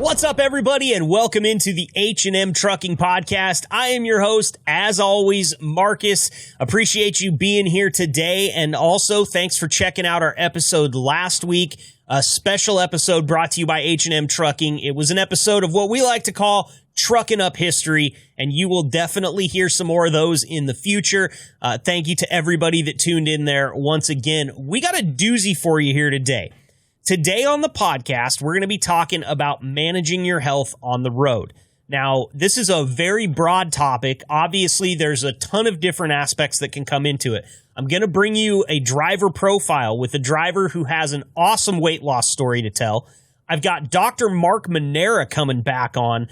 What's up, everybody, and welcome into the H&M Trucking Podcast. I am your host, as always, Marcus. Appreciate you being here today, and also thanks for checking out our episode last week, a special episode brought to you by H&M Trucking. It was an episode of what we like to call Trucking Up History, and you will definitely hear some more of those in the future. Thank you to everybody that tuned in there once again. We got a doozy for you here today. Today on the podcast, we're going to be talking about managing your health on the road. Now, this is a very broad topic. Obviously, there's a ton of different aspects that can come into it. I'm going to bring you a driver profile with a driver who has an awesome weight loss story to tell. I've got Dr. Mark Manera coming back on.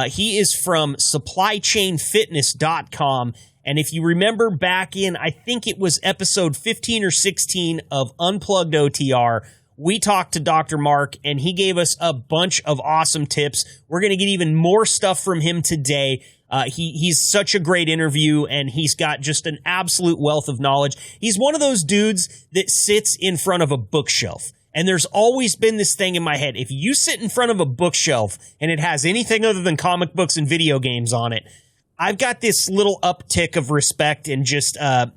He is from supplychainfitness.com. And if you remember back in, I think it was episode 15 or 16 of Unplugged OTR, we talked to Dr. Mark, and he gave us a bunch of awesome tips. We're going to get even more stuff from him today. He's such a great interview, and he's got just an absolute wealth of knowledge. He's one of those dudes that sits in front of a bookshelf. And there's always been this thing in my head. If you sit in front of a bookshelf and it has anything other than comic books and video games on it, I've got this little uptick of respect and just, I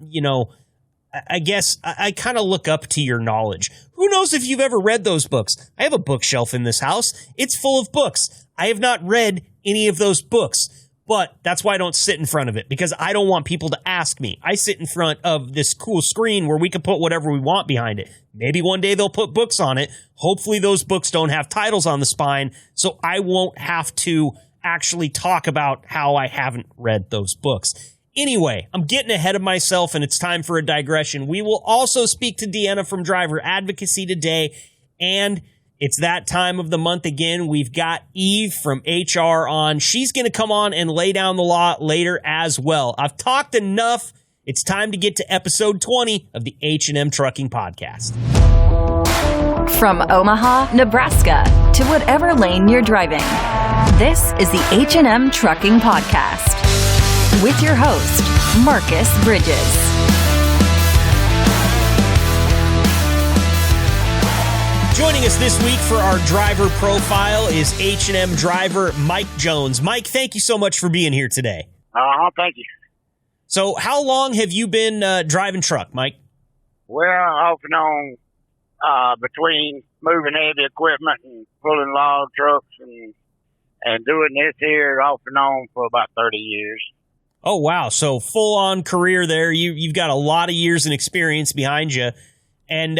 guess I kind of look up to your knowledge. Who knows if you've ever read those books? I have a bookshelf in this house. It's full of books. I have not read any of those books, but that's why I don't sit in front of it, because I don't want people to ask me. I sit in front of this cool screen where we can put whatever we want behind it. Maybe one day they'll put books on it. Hopefully those books don't have titles on the spine, so I won't have to actually talk about how I haven't read those books. Anyway, I'm getting ahead of myself, and it's time for a digression. We will also speak to Deanna from Driver Advocacy today, and it's that time of the month again. We've got Eve from HR on. She's going to come on and lay down the law later as well. I've talked enough. It's time to get to episode 20 of the H&M Trucking Podcast. From Omaha, Nebraska, to whatever lane you're driving, this is the H&M Trucking Podcast. With your host, Marcus Bridges. Joining us this week for our driver profile is H&M driver Mike Jones. Mike, thank you so much for being here today. Thank you. So how long have you been driving truck, Mike? Well, off and on, between moving heavy equipment and pulling log trucks and doing this here off and on for about 30 years. Oh, wow. So full-on career there. You've got a lot of years and experience behind you. And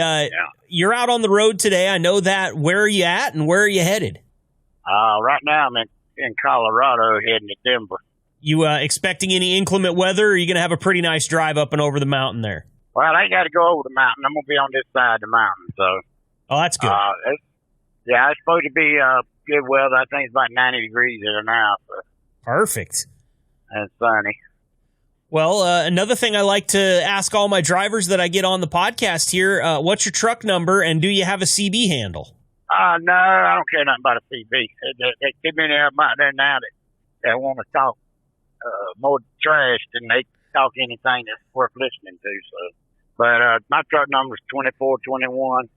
You're out on the road today. I know that. Where are you at and where are you headed? Right now I'm in Colorado heading to Denver. You expecting any inclement weather, or are you going to have a pretty nice drive up and over the mountain there? Well, I ain't got to go over the mountain. I'm going to be on this side of the mountain. So. Oh, that's good. It's supposed to be good weather. I think it's about 90 degrees there now. So. Perfect. And sunny. Well, another thing I like to ask all my drivers that I get on the podcast here, what's your truck number, and do you have a CB handle? No, I don't care nothing about a CB. They keep me there out there now that want to talk more trash than they talk anything that's worth listening to. So, but my truck number is 2421,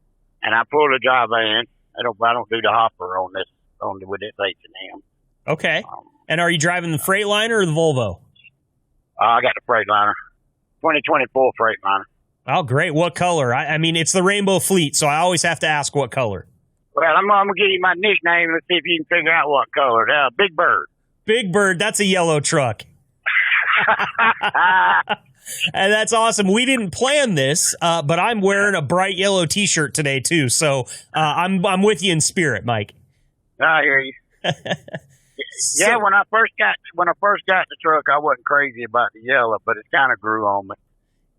and I pull the dry van. I don't do the hopper on this with this H&M. Okay. And are you driving the Freightliner or the Volvo? I got the Freightliner, 2024 Freightliner. Oh, great. What color? I mean, it's the Rainbow Fleet, so I always have to ask what color. Well, I'm going to give you my nickname. Let's see if you can figure out what color. Big Bird. Big Bird. That's a yellow truck. And that's awesome. We didn't plan this, but I'm wearing a bright yellow T-shirt today, too. So I'm with you in spirit, Mike. I hear you. Yeah, when I first got the truck, I wasn't crazy about the yellow, but it kind of grew on me.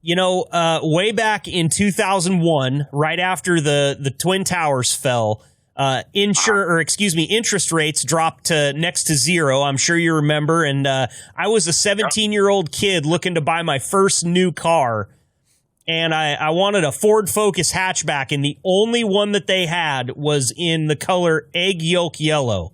You know, way back in 2001, right after the Twin Towers fell, interest rates dropped to next to zero. I'm sure you remember. And I was a 17-year-old kid looking to buy my first new car, and I wanted a Ford Focus hatchback, and the only one that they had was in the color egg yolk yellow.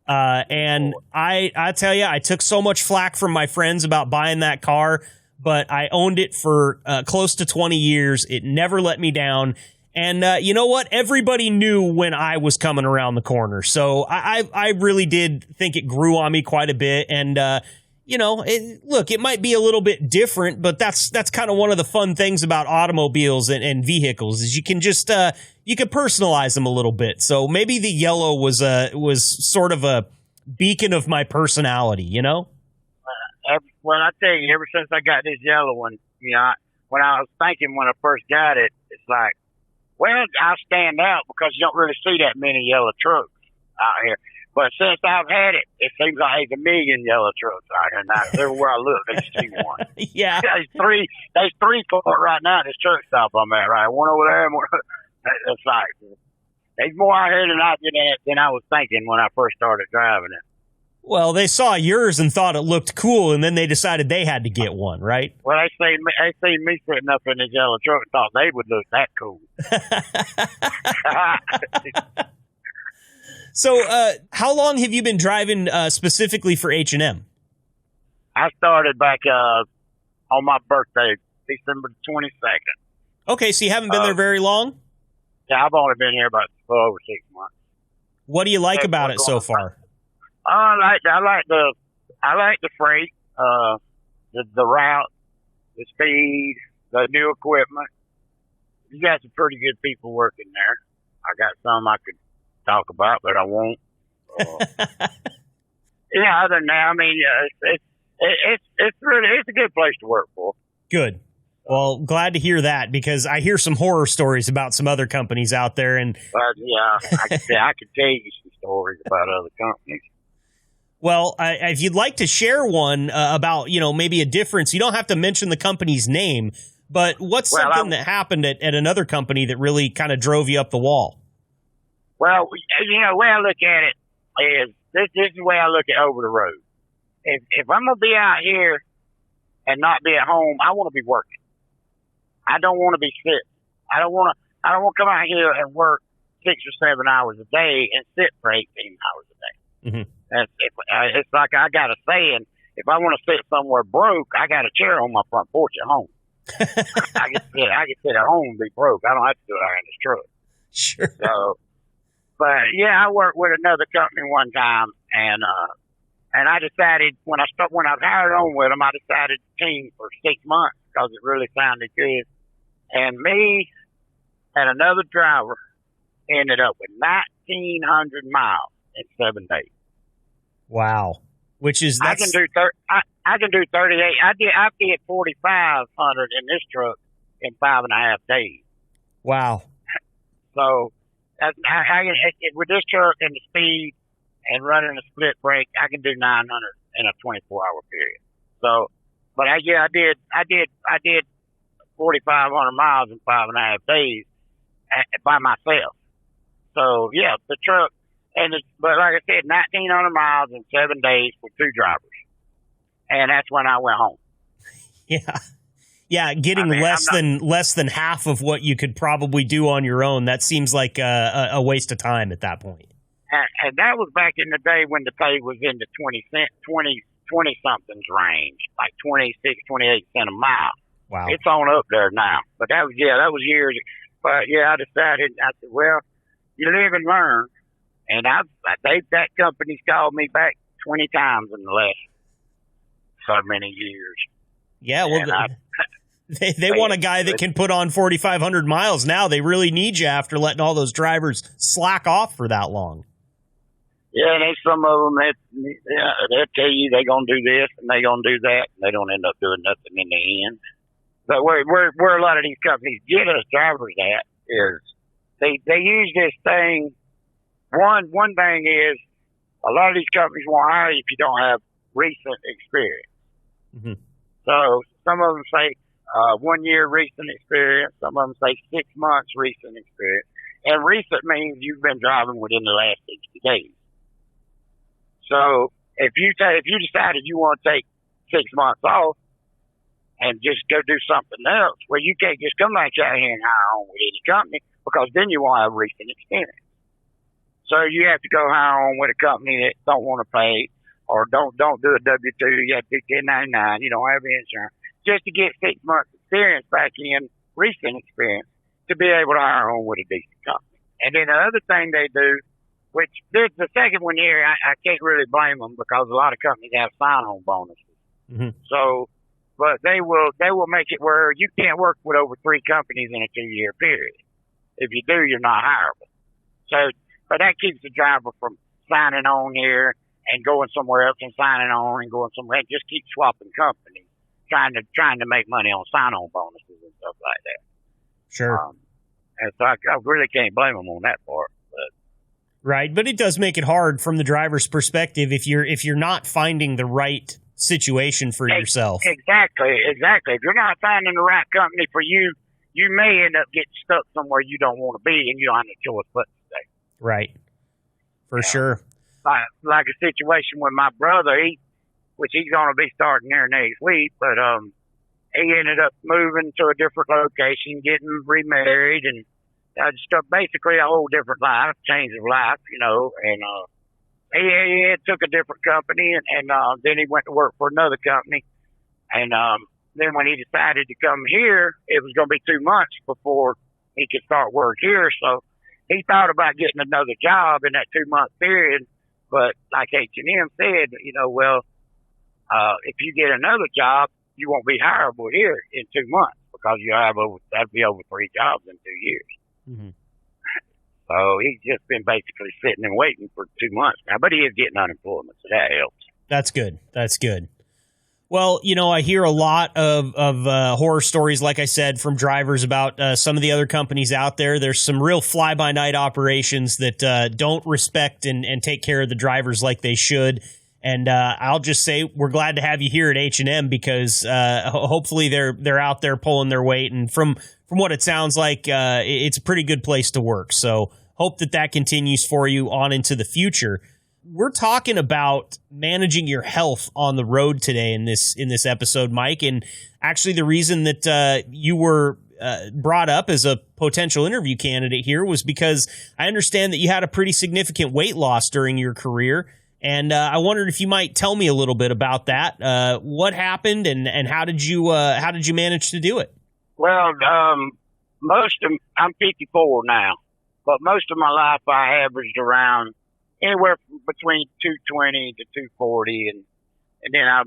And I tell you, I took so much flack from my friends about buying that car, but I owned it for close to 20 years. It never let me down. And you know what? Everybody knew when I was coming around the corner. So I really did think it grew on me quite a bit. And, look, it might be a little bit different, but that's kind of one of the fun things about automobiles and vehicles is you can just you can personalize them a little bit. So maybe the yellow was sort of a beacon of my personality, you know? Well, I tell you, ever since I got this yellow one, when I was thinking when I first got it, it's like, well, I stand out because you don't really see that many yellow trucks out here. But since I've had it, it seems like there's a million yellow trucks out here now. Everywhere I look, I see one. Yeah. There's three for it right now at this truck stop I'm at, right? One over there and one. It's like, there's more out here than I was thinking when I first started driving it. Well, they saw yours and thought it looked cool, and then they decided they had to get one, right? Well, they seen me sitting up in this yellow truck and thought they would look that cool. So, how long have you been driving specifically for H&M? I started back on my birthday, December 22nd. Okay, so you haven't been there very long? Yeah, I've only been here about over 6 months. What do you like about it so far? I like the freight, the route, the speed, the new equipment. You got some pretty good people working there. I got some I could talk about, but I won't. Yeah, other than that, I mean, it's a good place to work for. Good. Well, glad to hear that because I hear some horror stories about some other companies out there, and yeah, I could tell you some stories about other companies. Well, if you'd like to share one about, maybe a difference, you don't have to mention the company's name, but what's something that happened at another company that really kind of drove you up the wall? Well, the way I look at it is this is the way I look at over the road. If I'm going to be out here and not be at home, I want to be working. I don't want to be sick. I don't want to come out here and work 6 or 7 hours a day and sit for 18 hours a day. Mm-hmm. It's like I got a saying, if I want to sit somewhere broke, I got a chair on my front porch at home. I can sit at home and be broke. I don't have to do it out in this truck. Sure. So, but yeah, I worked with another company one time, and I decided when I hired on with them, I decided to team for 6 months because it really sounded good. And me and another driver ended up with 1,900 miles in 7 days. Wow. I can do 38. I did 4,500 in this truck in 5.5 days. Wow. So with this truck and the speed and running a split brake, I can do 900 in a 24-hour period. So, but I did 4,500 miles in 5.5 days by myself. So yeah, the truck. But like I said, 1,900 miles in 7 days with 2 drivers. And that's when I went home. Yeah. Yeah, getting less than half of what you could probably do on your own, that seems like a waste of time at that point. And that was back in the day when the pay was in the 20-somethings range, like 26, 28 cents a mile. Wow. It's on up there now. But that was years ago. But yeah, I said, well, you live and learn. And that company's called me back 20 times in the last so many years. Yeah, well, they want a guy that can put on 4,500 miles now. They really need you after letting all those drivers slack off for that long. Yeah, and there's some of them they'll tell you they're going to do this and they're going to do that, and they don't end up doing nothing in the end. But where a lot of these companies get us drivers at is they use this thing. One thing is a lot of these companies won't hire you if you don't have recent experience. Mm-hmm. So some of them say 1 year recent experience. Some of them say 6 months recent experience. And recent means you've been driving within the last 60 days. So if you decided you want to take 6 months off and just go do something else, well, you can't just come back out here and hire on with any company because then you won't have recent experience. So you have to go hire on with a company that don't want to pay or don't do a W-2. You have to do 1099. You don't have insurance. Just to get 6 months experience back in recent experience. to be able to hire on with a decent company. And then the other thing they do, which there's the second one here, I can't really blame them because a lot of companies have sign-on bonuses. Mm-hmm. So, but they will make it where you can't work with over 3 companies in a 2-year period. If you do, you're not hireable. So, but that keeps the driver from signing on here and going somewhere else and signing on and going somewhere. It just keep swapping companies, trying to make money on sign-on bonuses and stuff like that. Sure. And so I really can't blame them on that part. Right, but it does make it hard from the driver's perspective if you're not finding the right situation for yourself. Exactly. If you're not finding the right company for you, you may end up getting stuck somewhere you don't want to be, and you don't have a choice but to stay. Right, for sure. Like a situation with my brother, which he's going to be starting there next week, but he ended up moving to a different location, getting remarried, and stuff, basically a whole different life, change of life, and he took a different company, and then he went to work for another company, and then when he decided to come here, it was going to be 2 months before he could start work here, so he thought about getting another job in that 2-month period, but like H&M said, if you get another job, you won't be hireable here in 2 months because that'd be over 3 jobs in 2 years. Mm-hmm. So he's just been basically sitting and waiting for 2 months now, but he is getting unemployment, so that helps. That's good. Well, I hear a lot of horror stories, like I said, from drivers about some of the other companies out there. There's some real fly-by-night operations that don't respect and take care of the drivers like they should. And I'll just say we're glad to have you here at H&M because hopefully they're out there pulling their weight. And from what it sounds like, it's a pretty good place to work. So hope that continues for you on into the future. We're talking about managing your health on the road today in this episode, Mike. And actually the reason that you were brought up as a potential interview candidate here was because I understand that you had a pretty significant weight loss during your career. And I wondered if you might tell me a little bit about that. What happened and how did you manage to do it? Well, I'm 54 now, but most of my life I averaged around anywhere between 220 to 240, and then I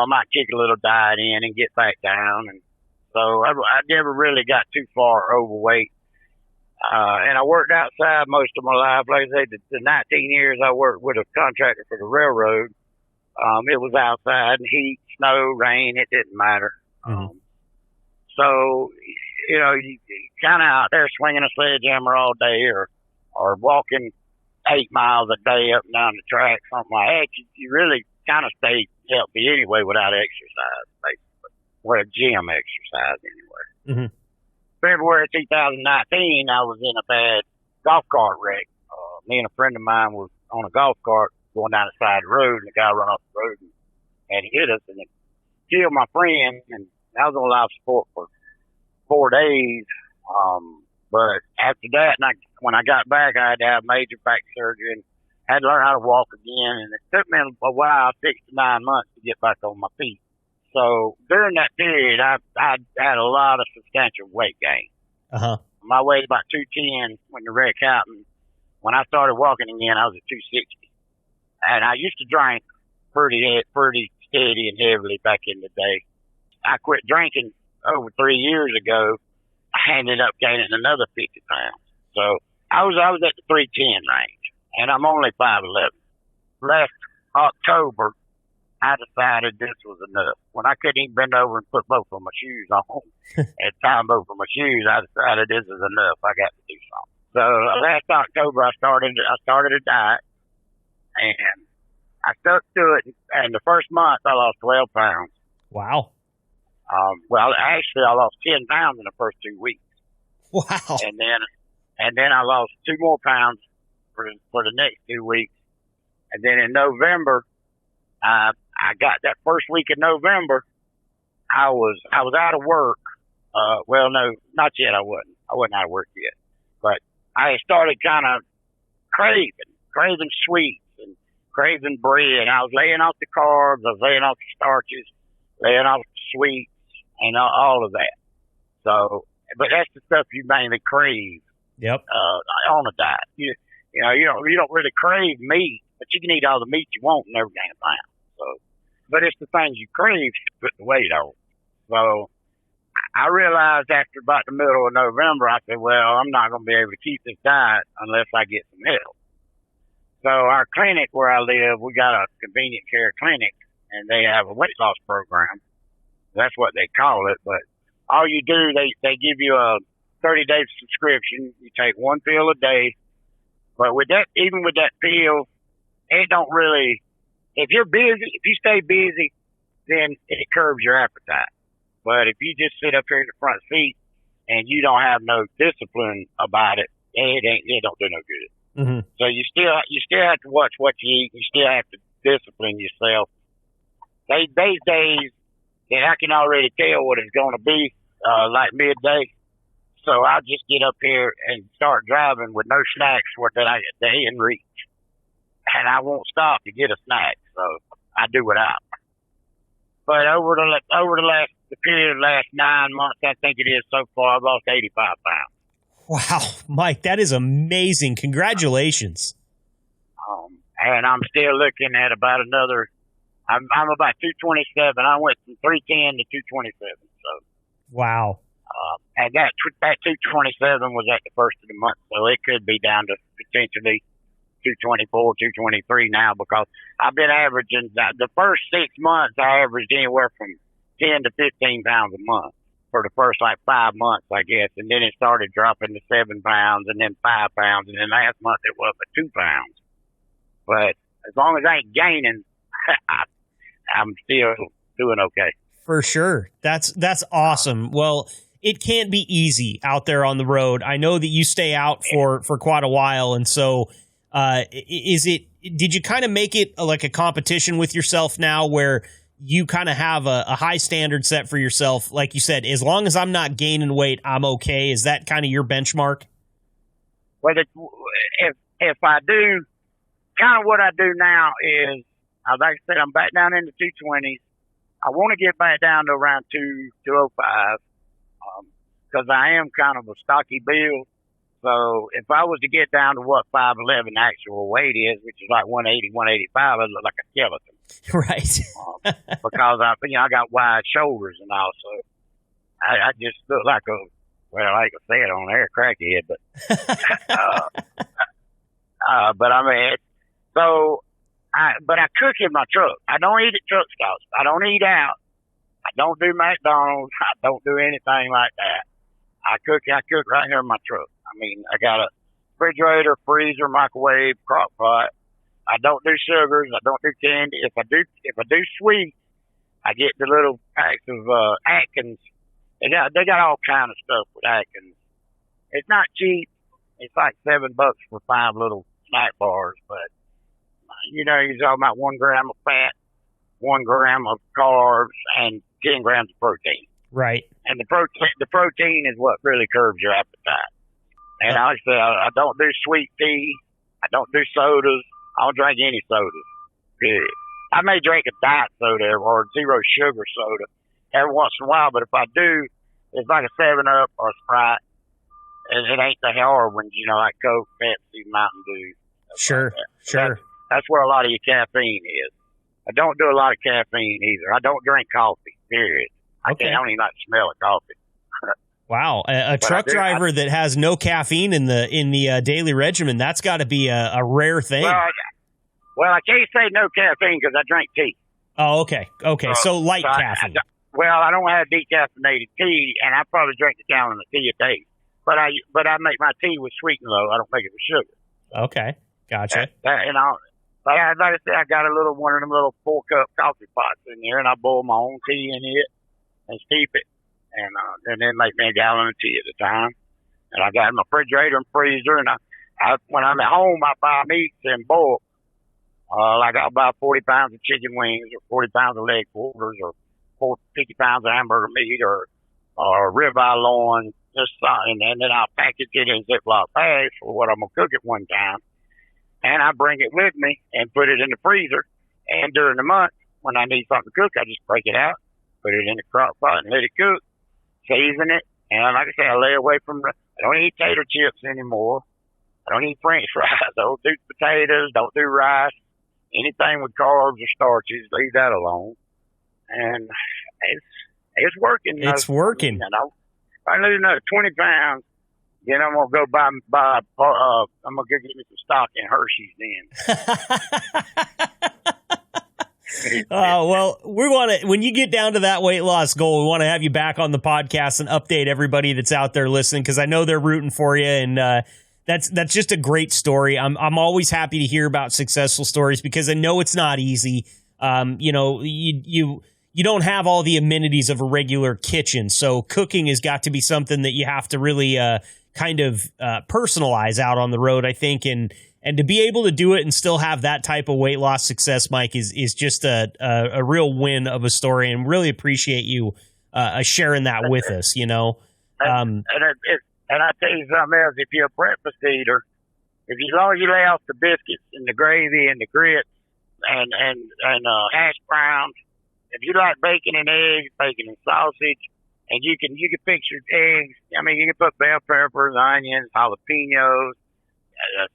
might kick a little diet in and get back down, and so I never really got too far overweight. And I worked outside most of my life. Like I said, the 19 years I worked with a contractor for the railroad, it was outside, heat, snow, rain, it didn't matter. Mm-hmm. So, you kind of out there swinging a sledgehammer all day or walking 8 miles a day up and down the track, something like that. You really kind of stay healthy anyway without exercise, basically. Or a gym exercise anyway. Mm-hmm. February 2019, I was in a bad golf cart wreck. Me and a friend of mine was on a golf cart going down the side of the road, and the guy run off the road and hit us, and it killed my friend, and I was on life support for 4 days. But after that, when I got back, I had to have major back surgery and had to learn how to walk again, and it took me a while, 6 to 9 months to get back on my feet. So during that period, I had a lot of substantial weight gain. Uh-huh. My weight about 210 when the wreck happened. When I started walking again, I was at 260. And I used to drink pretty steady and heavily back in the day. I quit drinking over 3 years ago. I ended up gaining another 50 pounds. So I was at the 310 range, and I'm only 5'11". Last October, I decided this was enough. When I couldn't even bend over and put both of my shoes on and tie both of my shoes, I decided this is enough. I got to do something. So last October, I started a diet, and I stuck to it. And the first month, I lost 12 pounds. Wow. Well, actually, I lost 10 pounds in the first 2 weeks. Wow. And then I lost 2 more pounds for the next 2 weeks. And then in November, I got that first week in November, I was out of work. Well, no, not yet. I wasn't out of work yet, but I started kind of craving sweets and craving bread. I was laying off the carbs. I was laying off the starches, laying off the sweets and all of that. So, but that's the stuff you mainly crave. Yep. On a diet. You don't really crave meat, but you can eat all the meat you want and never gain a pound. So, but it's the things you crave to put the weight on. So I realized after about the middle of November, I said, well, I'm not going to be able to keep this diet unless I get some help. So our clinic where I live, we got a convenient care clinic, and they have a weight loss program. That's what they call it. But all you do, they give you a 30-day subscription. You take one pill a day. But with that, even with that pill, it don't really, if you're busy, if you stay busy, then it curbs your appetite. But if you just sit up here in the front seat and you don't have no discipline about it, it don't do no good. Mm-hmm. So you still have to watch what you eat. You still have to discipline yourself. These days that I can already tell what it's going to be, like midday. So I'll just get up here and start driving with no snacks they in reach, and I won't stop to get a snack. So I do without. But over the period of the last 9 months, I think it is so far, I've lost 85 pounds. Wow, Mike, that is amazing. Congratulations. And I'm still looking at about another. I'm about 227. I went from 310 to 227. So. Wow. And that 227 was at the first of the month, so it could be down to potentially 224, 223 now, because I've been averaging the first 6 months. I averaged anywhere from 10 to 15 pounds a month for the first 5 months, I guess, and then it started dropping to 7 pounds, and then 5 pounds, and then last month it was up at 2 pounds. But as long as I ain't gaining, I'm still doing okay. For sure. That's awesome. Well, it can't be easy out there on the road. I know that you stay out for quite a while. And so did you kind of make it like a competition with yourself now where you kind of have a high standard set for yourself? Like you said, as long as I'm not gaining weight, I'm okay. Is that kind of your benchmark? Well, if I do, kind of what I do now is, like I said, I'm back down in the 220s. I want to get back down to around 205. Because I am kind of a stocky build. So if I was to get down to what 5'11" actual weight is, which is like 180, 185, I look like a skeleton. Right. Because I got wide shoulders and all, so I just look like I ain't gonna say it on air, crackhead, but but I mean, but I cook in my truck. I don't eat at truck stops. I don't eat out. I don't do McDonald's. I don't do anything like that. I cook right here in my truck. I mean, I got a refrigerator, freezer, microwave, crock pot. I don't do sugars. I don't do candy. If I do sweet, I get the little packs of Atkins. They got all kind of stuff with Atkins. It's not cheap. It's like $7 for 5 little snack bars, but you're talking about 1 gram of fat, 1 gram of carbs, and 10 grams of protein. Right. And the protein is what really curbs your appetite. And like I say, I don't do sweet tea. I don't do sodas. I don't drink any sodas. Period. I may drink a diet soda or zero sugar soda every once in a while, but if I do, it's like a 7-Up or a Sprite. And it ain't the hard ones, like Coke, Pepsi, Mountain Dew. Sure, sure. That's where a lot of your caffeine is. I don't do a lot of caffeine either. I don't drink coffee, period. Okay. I don't even like the smell of coffee. Wow, a truck driver that has no caffeine in the daily regimen, that's got to be a rare thing. Well, I can't say no caffeine because I drink tea. Oh, okay. So light caffeine. I don't have decaffeinated tea, and I probably drink a gallon of tea a day. But I make my tea with sweetener, though. I don't make it with sugar. Okay, gotcha. But like I said, I got one of them little 4-cup coffee pots in there, and I boil my own tea in it and steep it. And then make me a gallon of tea at a time. And I got my refrigerator and freezer, and I when I'm at home, I buy meats in bulk. Like I'll buy 40 pounds of chicken wings or 40 pounds of leg quarters or 50 pounds of hamburger meat or ribeye loin, and then I'll package it in Ziploc bags for what I'm going to cook at one time. And I bring it with me and put it in the freezer. And during the month, when I need something to cook, I just break it out, put it in the crock pot and let it cook. Season it, And like I say, I lay away from I don't eat tater chips anymore. I don't eat French fries. I don't do potatoes. Don't do rice. Anything with carbs or starches, leave that alone. And it's working. It's working. You know, if I lose another 20 pounds, then I'm gonna go buy. I'm gonna go get me some stock in Hershey's then. Well, we want to, when you get down to that weight loss goal, we want to have you back on the podcast and update everybody that's out there listening, because I know they're rooting for you, and that's just a great story. I'm always happy to hear about successful stories, because I know it's not easy. You know, you don't have all the amenities of a regular kitchen, so cooking has got to be something that you have to really kind of personalize out on the road, I think, and to be able to do it and still have that type of weight loss success, Mike, is just a real win of a story, and really appreciate you sharing that with us, you know. And I tell you something else, if you're a breakfast eater, as long as you lay off the biscuits and the gravy and the grits and hash browns, if you like bacon and eggs, bacon and sausage, and you can fix your eggs. I mean, you can put bell peppers, onions, jalapenos,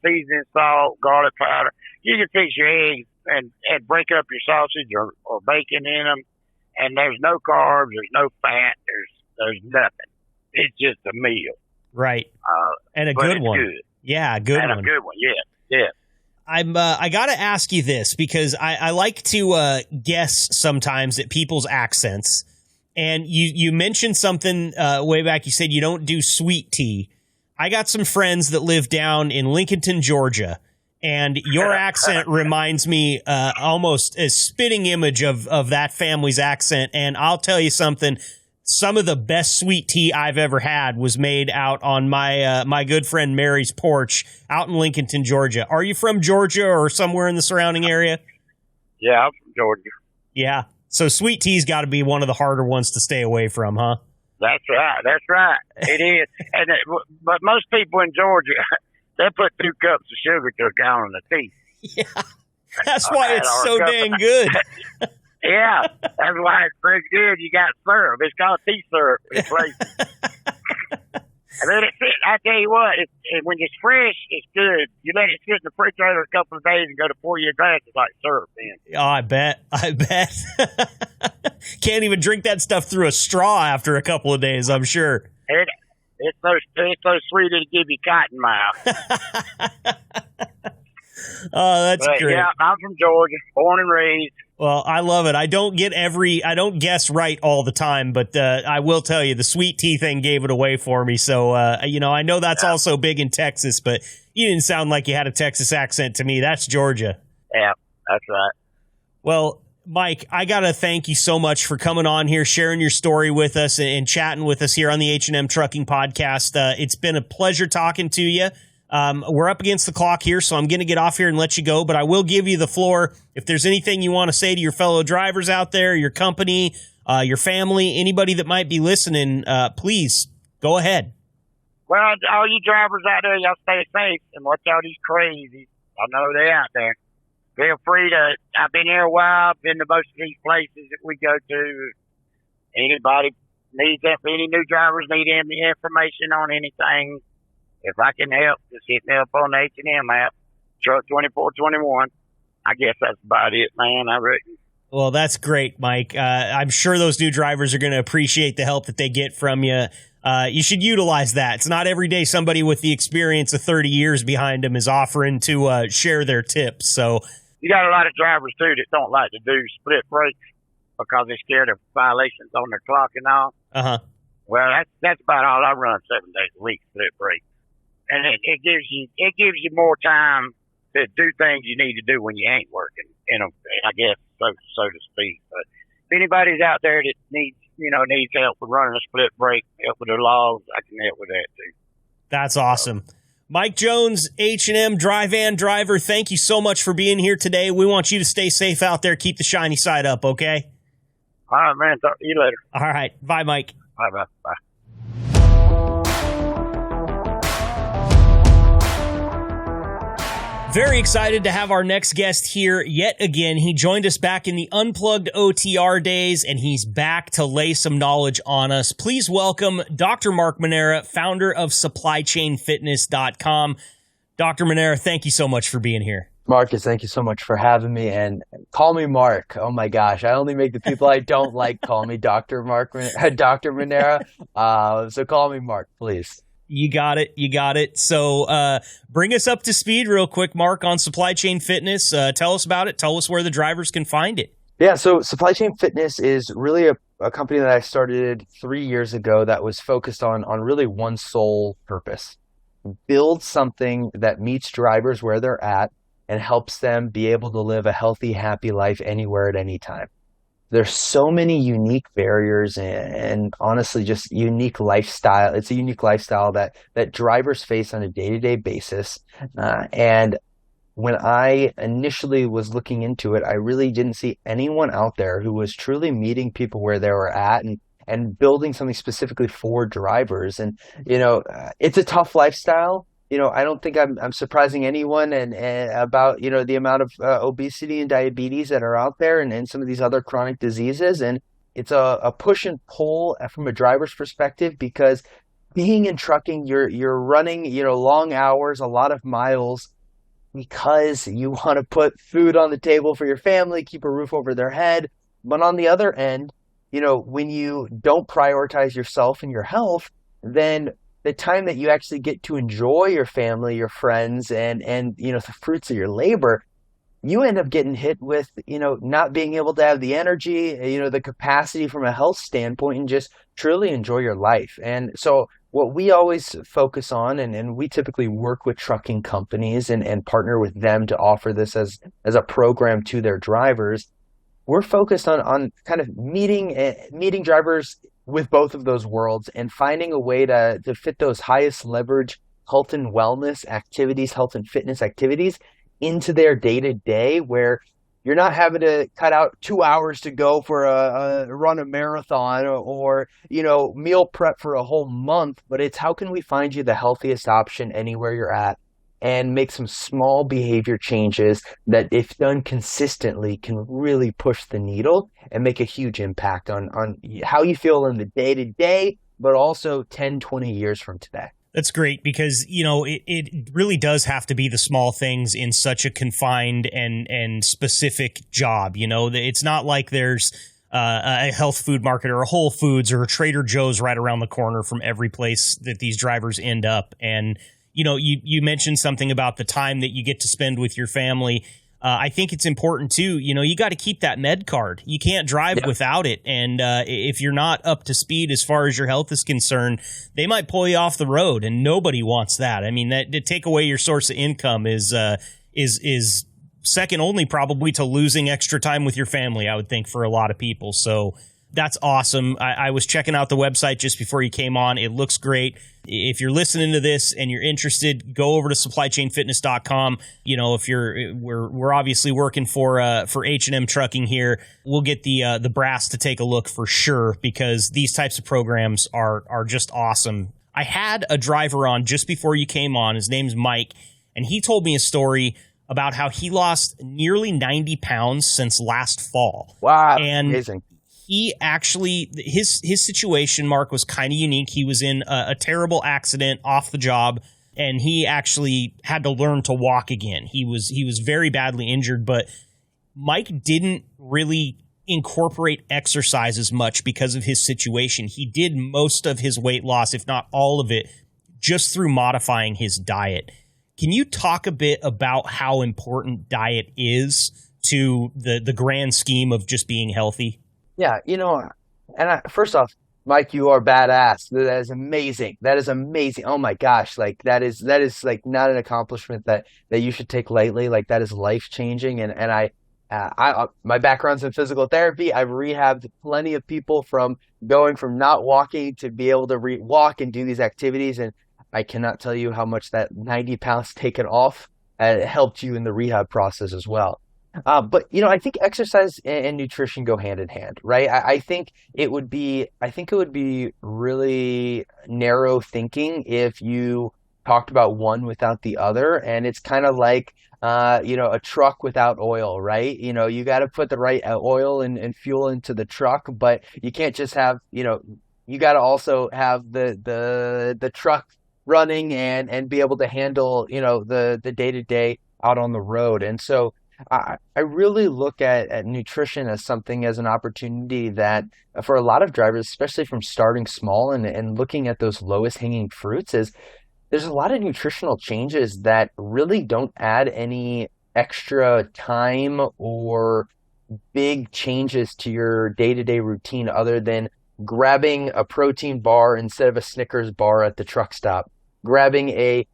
seasoning salt, garlic powder. You can fix your eggs and break up your sausage or bacon in them, and there's no carbs, there's no fat, there's nothing. It's just a meal. Right. And a good one. Good. Yeah, a good one. And a good one, yeah. I got to ask you this, because I like to guess sometimes at people's accents. And you mentioned something way back. You said you don't do sweet tea. I got some friends that live down in Lincolnton, Georgia, and your accent reminds me almost a spitting image of that family's accent. And I'll tell you something. Some of the best sweet tea I've ever had was made out on my good friend Mary's porch out in Lincolnton, Georgia. Are you from Georgia or somewhere in the surrounding area? Yeah, I'm from Georgia. Yeah. So sweet tea's got to be one of the harder ones to stay away from, huh? That's right. It is. But most people in Georgia, they put 2 cups of sugar to a gallon of tea. Yeah. That's why it's so dang good. Yeah, that's why it's pretty good. You got syrup. It's called tea syrup in places. And then I tell you what, when it's fresh, it's good. You let it sit in the refrigerator a couple of days and go to pour your glass, it's like syrup then. Oh, I bet. Can't even drink that stuff through a straw after a couple of days, I'm sure. It's so sweet it'll give you cotton mouth. Oh, that's great. Yeah, I'm from Georgia, born and raised. Well, I love it. I don't guess right all the time, but I will tell you the sweet tea thing gave it away for me. So, I know that's also big in Texas, but you didn't sound like you had a Texas accent to me. That's Georgia. Yeah, that's right. Well, Mike, I got to thank you so much for coming on here, sharing your story with us and chatting with us here on the H&M Trucking Podcast. It's been a pleasure talking to you. We're up against the clock here, so I'm going to get off here and let you go, but I will give you the floor. If there's anything you want to say to your fellow drivers out there, your company, your family, anybody that might be listening, please go ahead. Well, all you drivers out there, y'all stay safe and watch out these crazies. I know they're out there. Feel free to, I've been here a while, been to most of these places that we go to. Anybody needs, if any new drivers need any information on anything, if I can help, just hit me up on the H&M app, Truck 2421. I guess that's about it, man. I reckon. Well, that's great, Mike. I'm sure those new drivers are going to appreciate the help that they get from you. You should utilize that. It's not every day somebody with the experience of 30 years behind them is offering to share their tips. So you got a lot of drivers, too, that don't like to do split brakes because they're scared of violations on their clock and all. Uh-huh. Well, that's about all. I run 7 days a week, split brakes. And it gives you more time to do things you need to do when you ain't working, I guess, so to speak. But if anybody's out there that needs help with running a split brake, help with their logs, I can help with that too. That's awesome. Mike Jones, H&M Driver, thank you so much for being here today. We want you to stay safe out there. Keep the shiny side up, okay? All right, man. Talk to you later. All right. Bye, Mike. Bye. Very excited to have our next guest here yet again. He joined us back in the Unplugged OTR days, and he's back to lay some knowledge on us. Please welcome Dr. Mark Manera, founder of SupplyChainFitness.com. Dr. Manera, thank you so much for being here. Marcus, thank you so much for having me, and call me Mark. Oh my gosh, I only make the people I don't like call me Dr. Dr. Manera. So call me Mark, please. You got it. You got it. So bring us up to speed real quick, Mark, on Supply Chain Fitness. Tell us about it. Tell us where the drivers can find it. Yeah, so Supply Chain Fitness is really a company that I started 3 years ago that was focused on really one sole purpose. Build something that meets drivers where they're at and helps them be able to live a healthy, happy life anywhere at any time. There's so many unique barriers and honestly just unique lifestyle. It's a unique lifestyle that drivers face on a day-to-day basis. And when I initially was looking into it, I really didn't see anyone out there who was truly meeting people where they were at and building something specifically for drivers. And, it's a tough lifestyle. I don't think I'm surprising anyone and about, the amount of obesity and diabetes that are out there and some of these other chronic diseases. And it's a push and pull from a driver's perspective because being in trucking, you're running, long hours, a lot of miles because you want to put food on the table for your family, keep a roof over their head. But on the other end, when you don't prioritize yourself and your health, then the time that you actually get to enjoy your family, your friends, and the fruits of your labor, you end up getting hit with, not being able to have the energy, the capacity from a health standpoint and just truly enjoy your life. And so what we always focus on, and we typically work with trucking companies and partner with them to offer this as a program to their drivers. We're focused on kind of meeting drivers with both of those worlds and finding a way to fit those highest leverage health and wellness activities, health and fitness activities into their day-to-day where you're not having to cut out 2 hours to go for run a marathon or meal prep for a whole month, but it's how can we find you the healthiest option anywhere you're at and make some small behavior changes that, if done consistently, can really push the needle and make a huge impact on how you feel in the day-to-day, but also 10, 20 years from today. That's great because, it really does have to be the small things in such a confined and specific job. It's not like there's a health food market or a Whole Foods or a Trader Joe's right around the corner from every place that these drivers end up. And you mentioned something about the time that you get to spend with your family. I think it's important too. You got to keep that med card. You can't drive without it. And if you're not up to speed as far as your health is concerned, they might pull you off the road, and nobody wants that. I mean, that to take away your source of income is second only probably to losing extra time with your family, I would think, for a lot of people. So that's awesome. I was checking out the website just before you came on. It looks great. If you're listening to this and you're interested, go over to supplychainfitness.com. We're obviously working for H&M Trucking here. We'll get the brass to take a look for sure because these types of programs are just awesome. I had a driver on just before you came on. His name's Mike, and he told me a story about how he lost nearly 90 pounds since last fall. Wow, and amazing. He actually, his situation, Mark, was kind of unique. He was in a terrible accident off the job, and he actually had to learn to walk again. He was very badly injured, but Mike didn't really incorporate exercise as much because of his situation. He did most of his weight loss, if not all of it, just through modifying his diet. Can you talk a bit about how important diet is to the grand scheme of just being healthy? Yeah, first off, Mike, you are badass. That is amazing. That is amazing. Oh my gosh, like that is like not an accomplishment that you should take lightly. Like that is life changing. And I my background's in physical therapy. I've rehabbed plenty of people from going from not walking to be able to walk and do these activities. And I cannot tell you how much that 90 pounds taken off helped you in the rehab process as well. But I think exercise and nutrition go hand in hand, right? I think it would be really narrow thinking if you talked about one without the other. And it's kind of like a truck without oil, right? You got to put the right oil and fuel into the truck, but you can't just have, you got to also have the truck running and be able to handle, the day to day out on the road. And so I really look at nutrition as something, as an opportunity that for a lot of drivers, especially from starting small and looking at those lowest hanging fruits, is there's a lot of nutritional changes that really don't add any extra time or big changes to your day-to-day routine other than grabbing a protein bar instead of a Snickers bar at the truck stop, grabbing a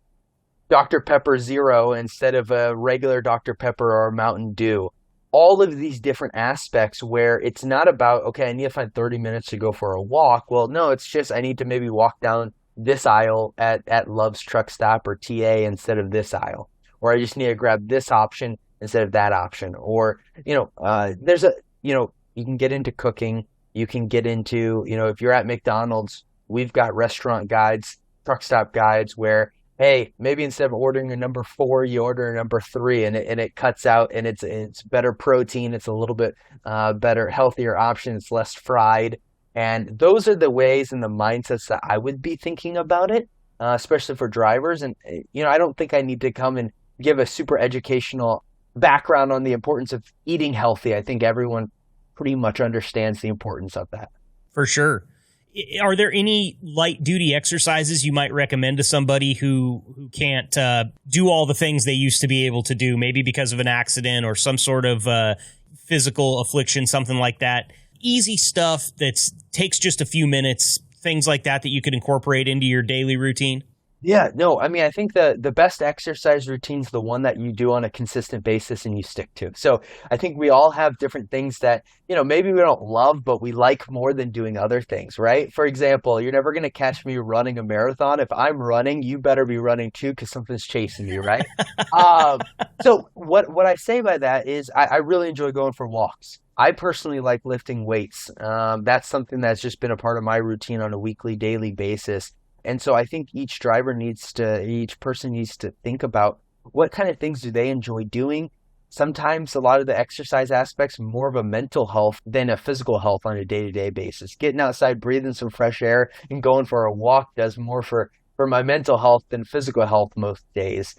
Dr. Pepper Zero instead of a regular Dr. Pepper or Mountain Dew. All of these different aspects where it's not about, okay, I need to find 30 minutes to go for a walk. Well, no, it's just I need to maybe walk down this aisle at Love's Truck Stop or TA instead of this aisle. Or I just need to grab this option instead of that option. Or, there's you can get into cooking. You can get into, if you're at McDonald's, we've got restaurant guides, truck stop guides where, hey, maybe instead of ordering a number 4, you order a number 3, and it cuts out, and it's better protein. It's a little bit better, healthier option. It's less fried. And those are the ways and the mindsets that I would be thinking about it, especially for drivers. And, I don't think I need to come and give a super educational background on the importance of eating healthy. I think everyone pretty much understands the importance of that. For sure. Are there any light duty exercises you might recommend to somebody who can't do all the things they used to be able to do, maybe because of an accident or some sort of physical affliction, something like that? Easy stuff that takes just a few minutes, things like that you could incorporate into your daily routine? Yeah, no, I mean, I think the best exercise routine is the one that you do on a consistent basis and you stick to. So I think we all have different things that, maybe we don't love, but we like more than doing other things, right? For example, you're never going to catch me running a marathon. If I'm running, you better be running too, because something's chasing you, right? So what I say by that is I really enjoy going for walks. I personally like lifting weights. That's something that's just been a part of my routine on a weekly, daily basis. And so I think each person needs to think about what kind of things do they enjoy doing. Sometimes a lot of the exercise aspects more of a mental health than a physical health on a day-to-day basis. Getting outside, breathing some fresh air, and going for a walk does more for my mental health than physical health most days.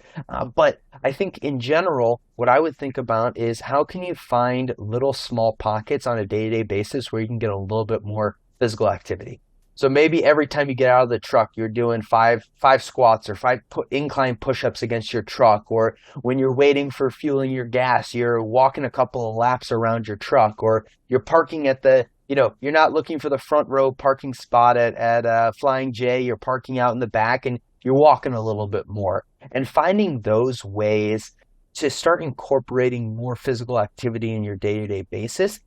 But I think in general, what I would think about is how can you find little small pockets on a day-to-day basis where you can get a little bit more physical activity. So maybe every time you get out of the truck, you're doing five squats or 5 incline push-ups against your truck. Or when you're waiting for fueling your gas, you're walking a couple of laps around your truck. Or you're parking at you're not looking for the front row parking spot at Flying J. You're parking out in the back and you're walking a little bit more. And finding those ways to start incorporating more physical activity in your day-to-day basis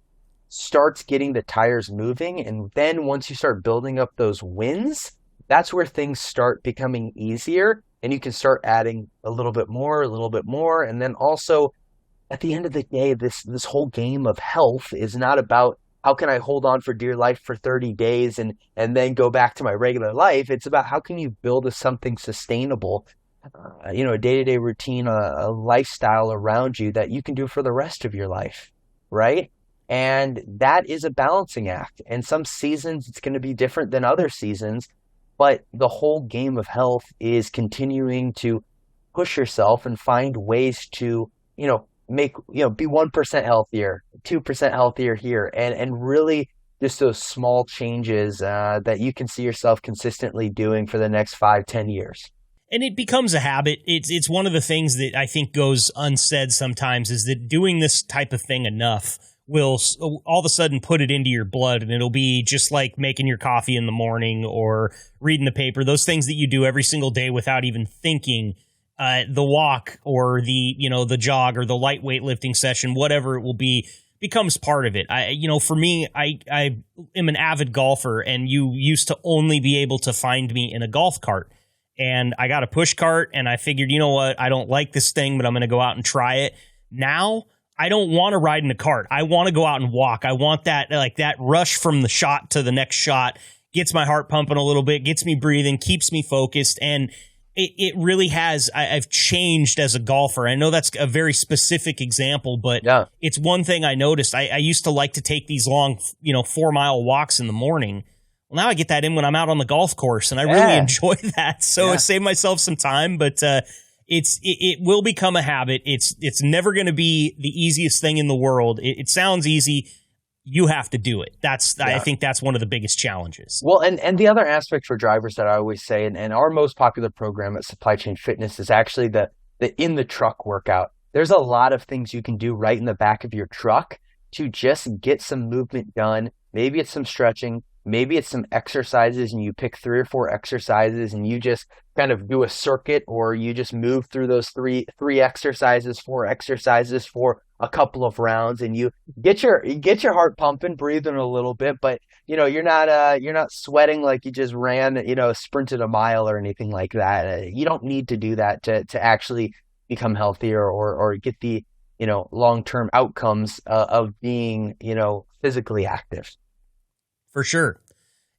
starts getting the tires moving. And then once you start building up those wins, that's where things start becoming easier and you can start adding a little bit more. And then also at the end of the day, this whole game of health is not about how can I hold on for dear life for 30 days and then go back to my regular life. It's about how can you build something sustainable, a day-to-day routine, a lifestyle around you that you can do for the rest of your life, right? And that is a balancing act. And some seasons it's going to be different than other seasons, but the whole game of health is continuing to push yourself and find ways to, be 1% healthier, 2% healthier here, and really just those small changes that you can see yourself consistently doing for the next 5-10 years. And it becomes a habit. It's one of the things that I think goes unsaid sometimes is that doing this type of thing enough will all of a sudden put it into your blood, and it'll be just like making your coffee in the morning or reading the paper, those things that you do every single day without even thinking. The walk or the jog or the light weightlifting session, whatever it will be, becomes part of it. For me, I am an avid golfer, and you used to only be able to find me in a golf cart. And I got a push cart, and I figured, you know what, I don't like this thing, but I'm going to go out and try it. Now, I don't want to ride in a cart. I want to go out and walk. I want that rush from the shot to the next shot, gets my heart pumping a little bit, gets me breathing, keeps me focused. And It really has. I've changed as a golfer. I know that's a very specific example, but it's one thing I noticed. I used to like to take these long, 4-mile walks in the morning. Well, now I get that in when I'm out on the golf course, and I really enjoy that. So I save myself some time, but it will become a habit. It's never going to be the easiest thing in the world. It sounds easy. You have to do it. I think that's one of the biggest challenges. Well, and the other aspect for drivers that I always say, and our most popular program at Supply Chain Fitness is actually the in the truck workout. There's a lot of things you can do right in the back of your truck to just get some movement done. Maybe it's some stretching, maybe it's some exercises, and you pick 3 or 4 exercises and you just kind of do a circuit, or you just move through those three exercises, 4 exercises for a couple of rounds, and you get your heart pumping, breathing a little bit, but you're not sweating like you just ran, sprinted a mile or anything like that. You don't need to do that to actually become healthier or get the long-term outcomes of being physically active. For sure.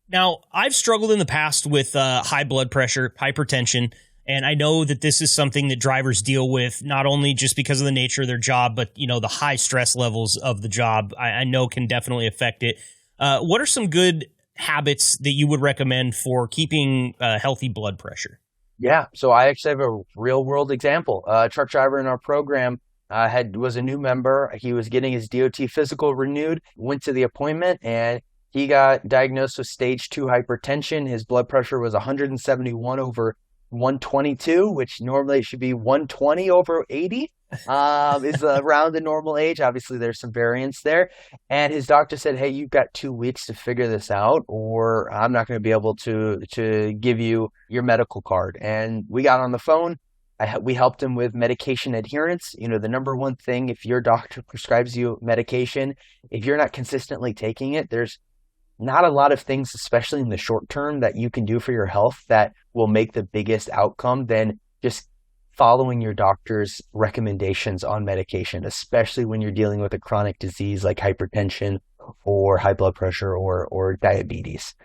Now, I've struggled in the past with high blood pressure, hypertension, and I know that this is something that drivers deal with not only just because of the nature of their job, but, the high stress levels of the job I know can definitely affect it. What are some good habits that you would recommend for keeping healthy blood pressure? Yeah, so I actually have a real world example. A truck driver in our program was a new member. He was getting his DOT physical renewed, went to the appointment, and he got diagnosed with stage 2 hypertension. His blood pressure was 171 over 122, which normally it should be 120 over 80, is around the normal age. Obviously, there's some variance there. And his doctor said, hey, you've got 2 weeks to figure this out, or I'm not going to be able to give you your medical card. And we got on the phone. We helped him with medication adherence. The number one thing, if your doctor prescribes you medication, if you're not consistently taking it, there's not a lot of things, especially in the short term, that you can do for your health that will make the biggest outcome than just following your doctor's recommendations on medication, especially when you're dealing with a chronic disease like hypertension or high blood pressure or diabetes.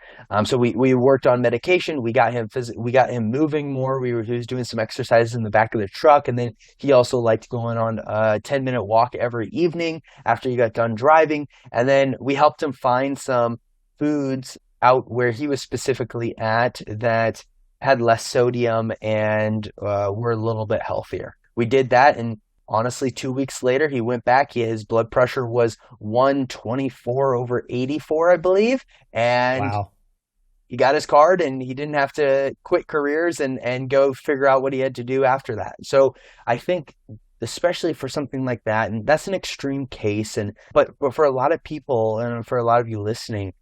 So we worked on medication. We got him moving more. He was doing some exercises in the back of the truck, and then he also liked going on a 10-minute walk every evening after he got done driving. And then we helped him find some foods out where he was specifically at that had less sodium and were a little bit healthier. We did that, and honestly, 2 weeks later, he went back. His blood pressure was 124 over 84, I believe. And wow. He got his card, and he didn't have to quit careers and go figure out what he had to do after that. So I think, especially for something like that, and that's an extreme case, but for a lot of people and for a lot of you listening,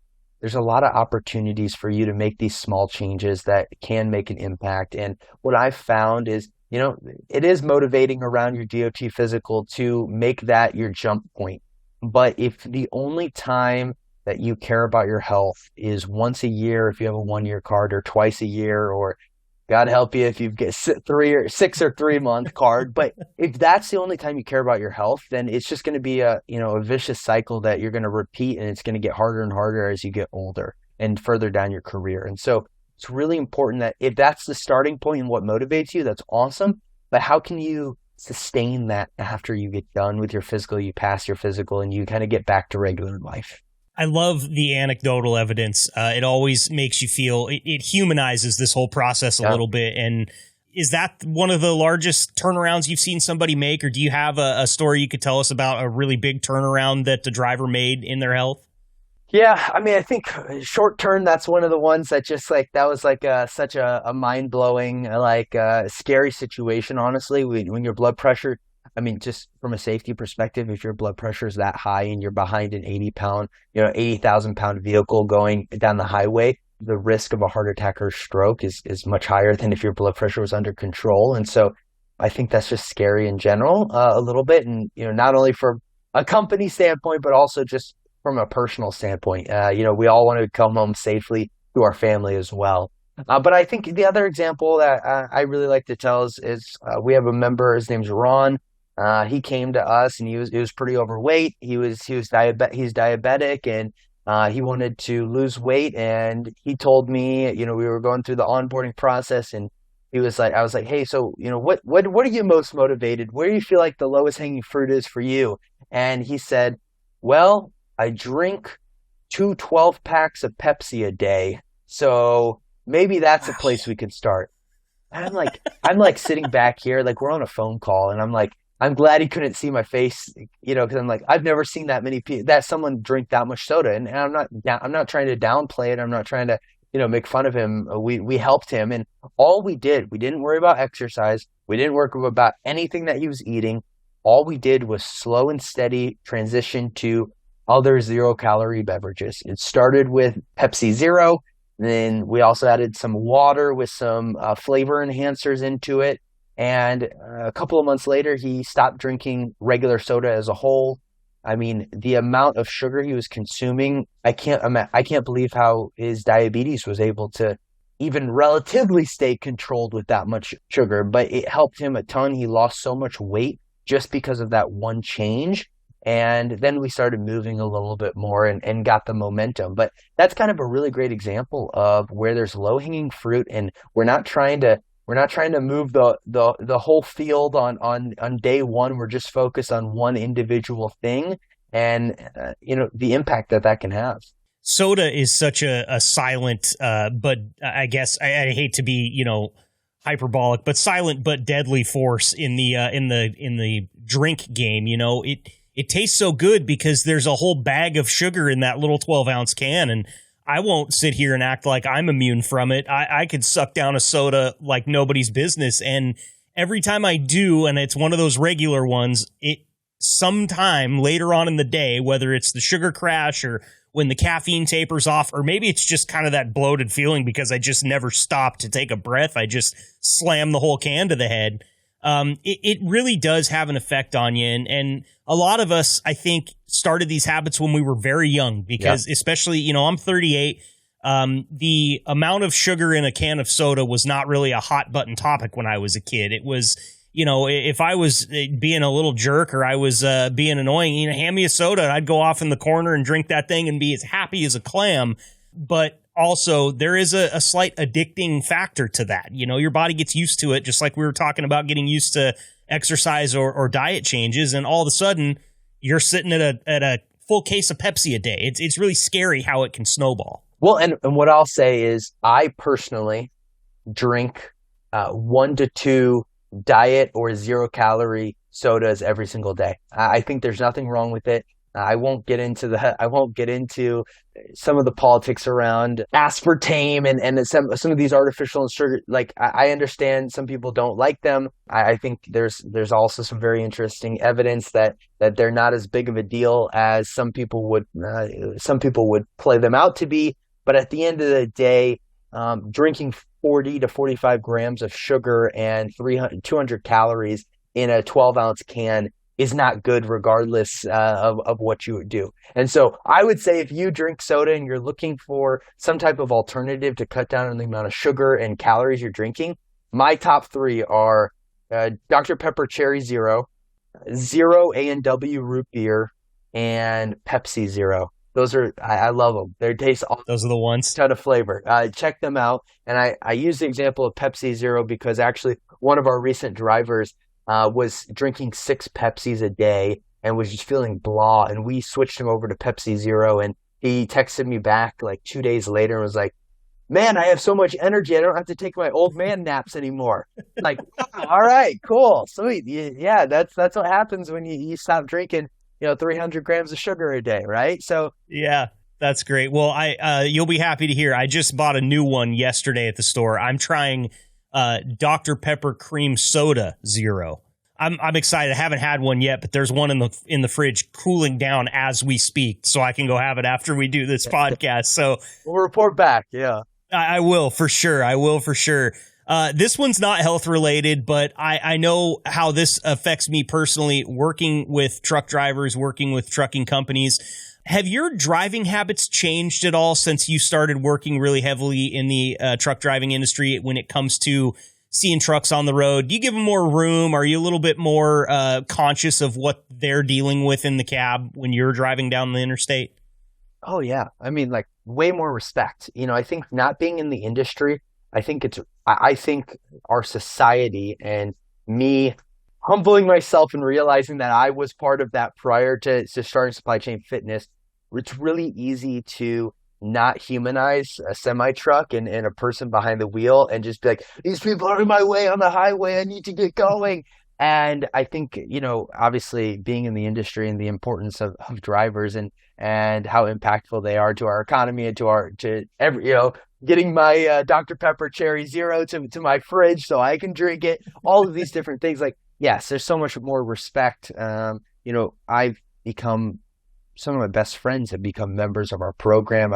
there's a lot of opportunities for you to make these small changes that can make an impact. And what I've found is, it is motivating around your DOT physical to make that your jump point. But if the only time that you care about your health is once a year, if you have a 1-year card, or twice a year, or God help you if you get 6 or 3-month card. But if that's the only time you care about your health, then it's just going to be a vicious cycle that you're going to repeat, and it's going to get harder and harder as you get older and further down your career. And so it's really important that if that's the starting point and what motivates you, that's awesome. But how can you sustain that after you get done with your physical, you pass your physical, and you kind of get back to regular life? I love the anecdotal evidence. It always makes you feel, it humanizes this whole process a little bit. And is that one of the largest turnarounds you've seen somebody make? Or do you have a story you could tell us about a really big turnaround that the driver made in their health? Yeah, I mean, I think short term, that's one of the ones that just that was such a mind blowing, scary situation, honestly, when your blood pressure, I mean, just from a safety perspective, if your blood pressure is that high and you're behind an 80,000 pound vehicle going down the highway, the risk of a heart attack or stroke is much higher than if your blood pressure was under control. And so I think that's just scary in general, a little bit. And, not only from a company standpoint, but also just from a personal standpoint. We all want to come home safely to our family as well. But I think the other example that I really like to tell is we have a member, his name's Ron. He came to us, and he was pretty overweight. He's diabetic, and he wanted to lose weight. And he told me, we were going through the onboarding process, and he was like, I was like, hey, so what are you most motivated? Where do you feel like the lowest hanging fruit is for you? And he said, well, I drink 2 12 packs of Pepsi a day, so maybe that's a place we could start. And I'm like sitting back here, like we're on a phone call, and I'm like, I'm glad he couldn't see my face, because I'm like, I've never seen that many people, that someone drink that much soda, and I'm not trying to downplay it. I'm not trying to, make fun of him. We helped him, and all we didn't worry about exercise. We didn't worry about anything that he was eating. All we did was slow and steady transition to other 0 calorie beverages. It started with Pepsi Zero. Then we also added some water with some flavor enhancers into it. And a couple of months later, he stopped drinking regular soda as a whole. I mean, the amount of sugar he was consuming, I can't believe how his diabetes was able to even relatively stay controlled with that much sugar. But it helped him a ton. He lost so much weight just because of that one change. And then we started moving a little bit more and got the momentum. But that's kind of a really great example of where there's low hanging fruit, and we're not trying to move the whole field on day one. We're just focused on one individual thing, and the impact that can have. Soda is such a silent, but I guess I hate to be hyperbolic, but silent but deadly force in the drink game. It tastes so good because there's a whole bag of sugar in that little 12-ounce can, and I won't sit here and act like I'm immune from it. I could suck down a soda like nobody's business, and every time I do, and it's one of those regular ones, it sometime later on in the day, whether it's the sugar crash or when the caffeine tapers off, or maybe it's just kind of that bloated feeling because I just never stop to take a breath. I just slam the whole can to the head. It really does have an effect on you. And a lot of us, I think, started these habits when we were very young because especially, I'm 38. The amount of sugar in a can of soda was not really a hot button topic when I was a kid. It was, if I was being a little jerk or I was being annoying, hand me a soda and I'd go off in the corner and drink that thing and be as happy as a clam. But also, there is a slight addicting factor to that. Your body gets used to it, just like we were talking about getting used to exercise or diet changes, and all of a sudden, you're sitting at a full case of Pepsi a day. It's really scary how it can snowball. Well, and what I'll say is I personally drink 1 to 2 diet or 0 calorie sodas every single day. I think there's nothing wrong with it. I won't get into some of the politics around aspartame and some of these artificial and sugar. Like I understand some people don't like them. I think there's also some very interesting evidence that they're not as big of a deal as some people would play them out to be. But at the end of the day, drinking 40 to 45 grams of sugar and 200 calories in a 12-ounce can is not good regardless of what you would do. And so I would say if you drink soda and you're looking for some type of alternative to cut down on the amount of sugar and calories you're drinking, my top 3 are Dr. Pepper Cherry Zero, Zero A&W Root Beer, and Pepsi Zero. Those are, I love them. They taste awesome. Those are the ones. Ton of flavor. Check them out. And I use the example of Pepsi Zero because actually one of our recent drivers was drinking 6 Pepsis a day and was just feeling blah. And we switched him over to Pepsi Zero. And he texted me back like 2 days later and was like, man, I have so much energy. I don't have to take my old man naps anymore. Like, all right, cool, sweet. Yeah, that's what happens when you stop drinking, 300 grams of sugar a day, right? So yeah, that's great. Well, you'll be happy to hear I just bought a new one yesterday at the store. I'm trying Dr. Pepper Cream Soda Zero. I'm excited. I haven't had one yet, but there's one in the fridge cooling down as we speak, so I can go have it after we do this podcast. So we'll report back. Yeah, I will for sure. This one's not health related, but I know how this affects me personally, working with truck drivers, working with trucking companies. Have your driving habits changed at all since you started working really heavily in the truck driving industry when it comes to seeing trucks on the road? Do you give them more room? Are you a little bit more conscious of what they're dealing with in the cab when you're driving down the interstate? Oh, yeah. I mean, like way more respect. I think not being in the industry, I think it's I think our society and me humbling myself and realizing that I was part of that prior to starting Supply Chain Fitness, it's really easy to not humanize a semi truck and a person behind the wheel and just be like, these people are in my way on the highway. I need to get going. And I think, obviously being in the industry and the importance of drivers and how impactful they are to our economy and to every, getting my Dr. Pepper Cherry Zero to my fridge so I can drink it, all of these different things. Like, yes, there's so much more respect. I've become some of my best friends have become members of our program.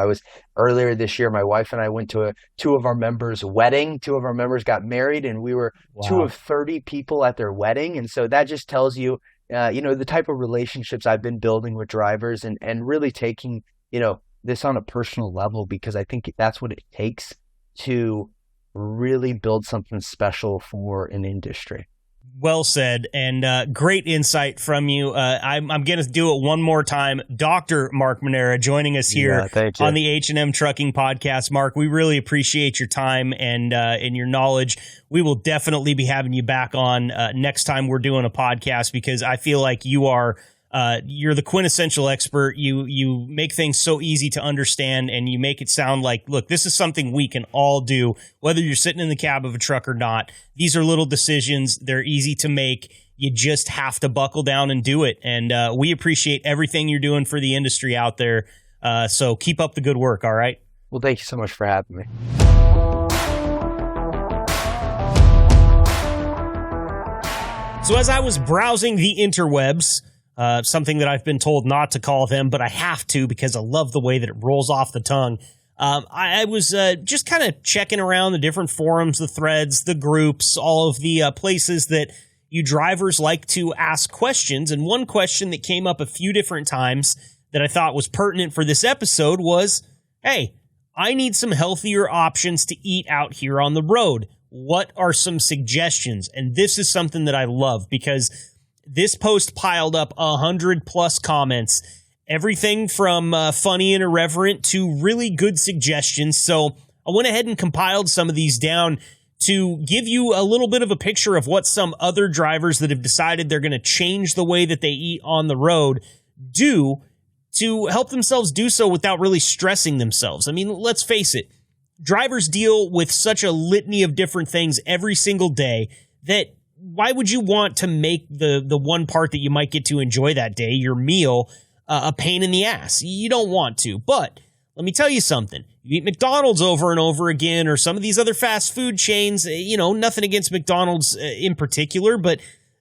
Earlier this year, my wife and I went to two of our members' wedding. Two of our members got married, and we were two of 30 people at their wedding. And so that just tells you, the type of relationships I've been building with drivers and really taking, this on a personal level, because I think that's what it takes to really build something special for an industry. Well said, and great insight from you. I'm going to do it one more time. Dr. Mark Manera joining us here on the H&M Trucking Podcast. Mark, we really appreciate your time and your knowledge. We will definitely be having you back on next time we're doing a podcast, because I feel like you're the quintessential expert. You make things so easy to understand, and you make it sound like, look, this is something we can all do, whether you're sitting in the cab of a truck or not. These are little decisions. They're easy to make. You just have to buckle down and do it. And we appreciate everything you're doing for the industry out there. So keep up the good work, all right? Well, thank you so much for having me. So as I was browsing the interwebs, something that I've been told not to call them, but I have to because I love the way that it rolls off the tongue. I was just kind of checking around the different forums, the threads, the groups, all of the places that you drivers like to ask questions. And one question that came up a few different times that I thought was pertinent for this episode was, hey, I need some healthier options to eat out here on the road. What are some suggestions? And this is something that I love, because this post piled up 100+ comments, everything from funny and irreverent to really good suggestions. So I went ahead and compiled some of these down to give you a little bit of a picture of what some other drivers that have decided they're going to change the way that they eat on the road do to help themselves do so without really stressing themselves. I mean, let's face it, drivers deal with such a litany of different things every single day that why would you want to make the one part that you might get to enjoy that day, your meal, a pain in the ass? You don't want to. But let me tell you something. You eat McDonald's over and over again, or some of these other fast food chains, nothing against McDonald's in particular, but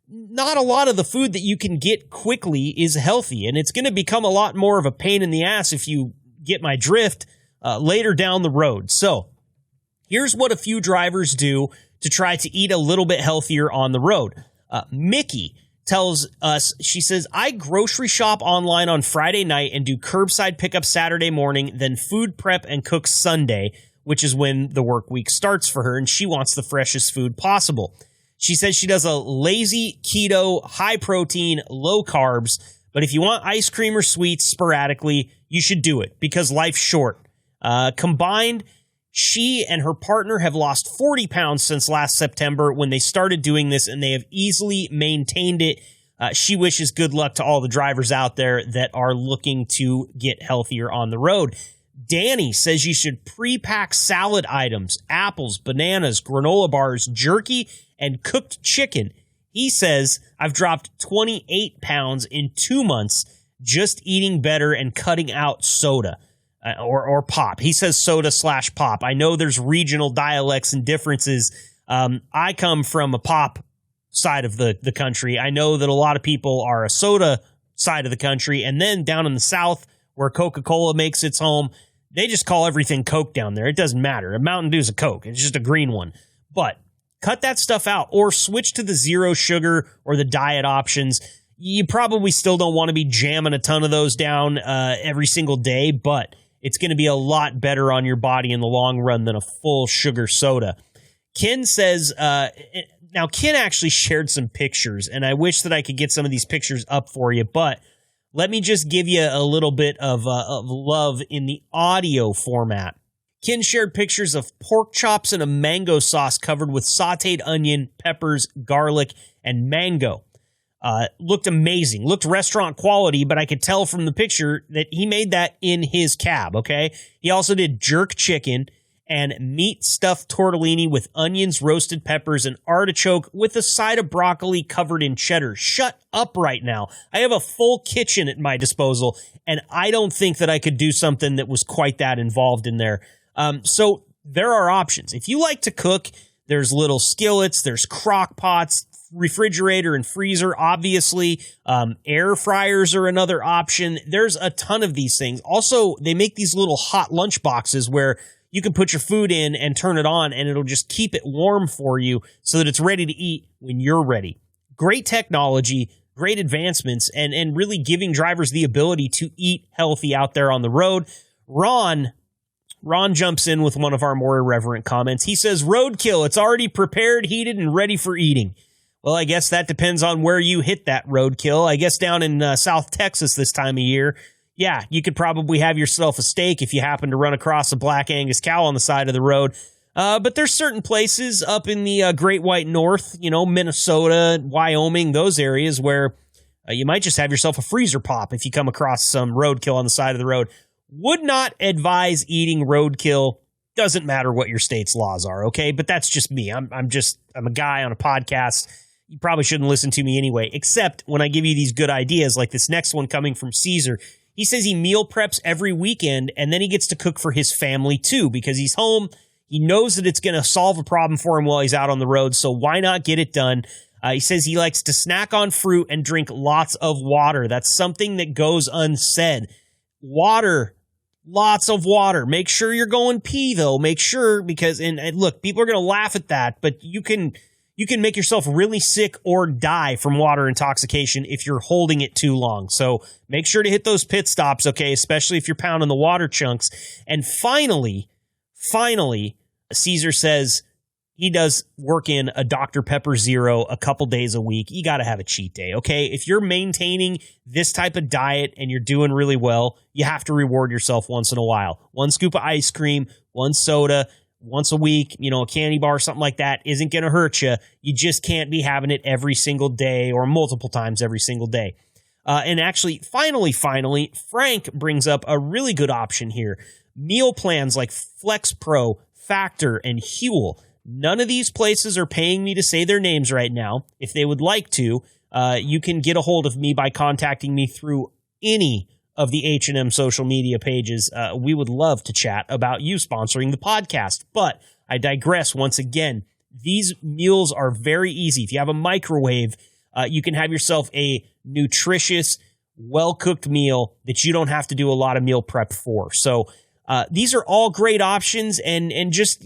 not a lot of the food that you can get quickly is healthy. And it's going to become a lot more of a pain in the ass, if you get my drift, later down the road. So here's what a few drivers do to try to eat a little bit healthier on the road. Mickey tells us, she says, I grocery shop online on Friday night and do curbside pickup Saturday morning, then food prep and cook Sunday, which is when the work week starts for her, and she wants the freshest food possible. She says she does a lazy keto, high protein, low carbs, but if you want ice cream or sweets sporadically, you should do it because life's short. Combined, she and her partner have lost 40 pounds since last September when they started doing this, and they have easily maintained it. She wishes good luck to all the drivers out there that are looking to get healthier on the road. Danny says you should pre-pack salad items, apples, bananas, granola bars, jerky, and cooked chicken. He says, I've dropped 28 pounds in 2 months just eating better and cutting out soda. Or pop. He says soda/pop. I know there's regional dialects and differences. I come from a pop side of the country. I know that a lot of people are a soda side of the country. And then down in the South, where Coca-Cola makes its home, they just call everything Coke down there. It doesn't matter. A Mountain Dew's a Coke. It's just a green one. But cut that stuff out or switch to the zero sugar or the diet options. You probably still don't want to be jamming a ton of those down every single day, but it's going to be a lot better on your body in the long run than a full sugar soda. Ken says, now Ken actually shared some pictures, and I wish that I could get some of these pictures up for you, but let me just give you a little bit of love in the audio format. Ken shared pictures of pork chops and a mango sauce covered with sauteed onion, peppers, garlic, and mango. Looked amazing. Looked restaurant quality, but I could tell from the picture that he made that in his cab, okay? He also did jerk chicken and meat stuffed tortellini with onions, roasted peppers, and artichoke with a side of broccoli covered in cheddar. Shut up right now. I have a full kitchen at my disposal, and I don't think that I could do something that was quite that involved in there. So there are options. If you like to cook, there's little skillets, there's crock pots, refrigerator and freezer, obviously. Air fryers are another option. There's a ton of these things. Also, they make these little hot lunch boxes where you can put your food in and turn it on, and it'll just keep it warm for you so that it's ready to eat when you're ready. Great technology, great advancements, and really giving drivers the ability to eat healthy out there on the road. Ron jumps in with one of our more irreverent comments. He says, roadkill, it's already prepared, heated, and ready for eating. Well, I guess that depends on where you hit that roadkill. I guess down in South Texas this time of year, yeah, you could probably have yourself a steak if you happen to run across a black Angus cow on the side of the road. But there's certain places up in the Great White North, Minnesota, Wyoming, those areas where you might just have yourself a freezer pop if you come across some roadkill on the side of the road. Would not advise eating roadkill. Doesn't matter what your state's laws are, okay? But that's just me. I'm a guy on a podcast. You probably shouldn't listen to me anyway, except when I give you these good ideas like this next one coming from Caesar. He says he meal preps every weekend, and then he gets to cook for his family too because he's home. He knows that it's going to solve a problem for him while he's out on the road, so why not get it done? He says he likes to snack on fruit and drink lots of water. That's something that goes unsaid. Water. Lots of water. Make sure you're going pee, though. Make sure, because, and look, people are going to laugh at that, but you can make yourself really sick or die from water intoxication if you're holding it too long. So make sure to hit those pit stops, okay, especially if you're pounding the water chunks. And finally, Caesar says he does work in a Dr. Pepper Zero a couple days a week. You got to have a cheat day, okay? If you're maintaining this type of diet and you're doing really well, you have to reward yourself once in a while. One scoop of ice cream, one soda, once a week, a candy bar, something like that isn't going to hurt you. You just can't be having it every single day or multiple times every single day. And actually, finally, Frank brings up a really good option here. Meal plans like Flex Pro, Factor, and Huel. None of these places are paying me to say their names right now. If they would like to, you can get a hold of me by contacting me through any of the H&M social media pages. We would love to chat about you sponsoring the podcast. But I digress once again. These meals are very easy. If you have a microwave, you can have yourself a nutritious, well-cooked meal that you don't have to do a lot of meal prep for. So these are all great options and just,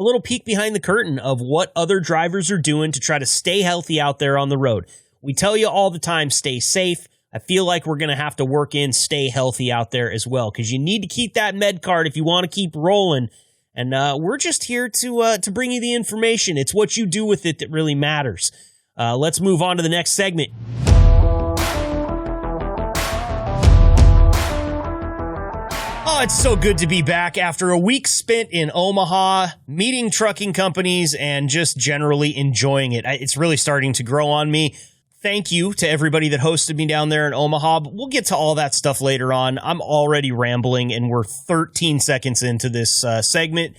a little peek behind the curtain of what other drivers are doing to try to stay healthy out there on the road. We tell you all the time, stay safe. I feel like we're going to have to work in stay healthy out there as well because you need to keep that med card if you want to keep rolling. And we're just here to bring you the information. It's what you do with it that really matters. Let's move on to the next segment. Oh, it's so good to be back after a week spent in Omaha, meeting trucking companies, and just generally enjoying it. It's really starting to grow on me. Thank you to everybody that hosted me down there in Omaha, but we'll get to all that stuff later on. I'm already rambling, and we're 13 seconds into this segment.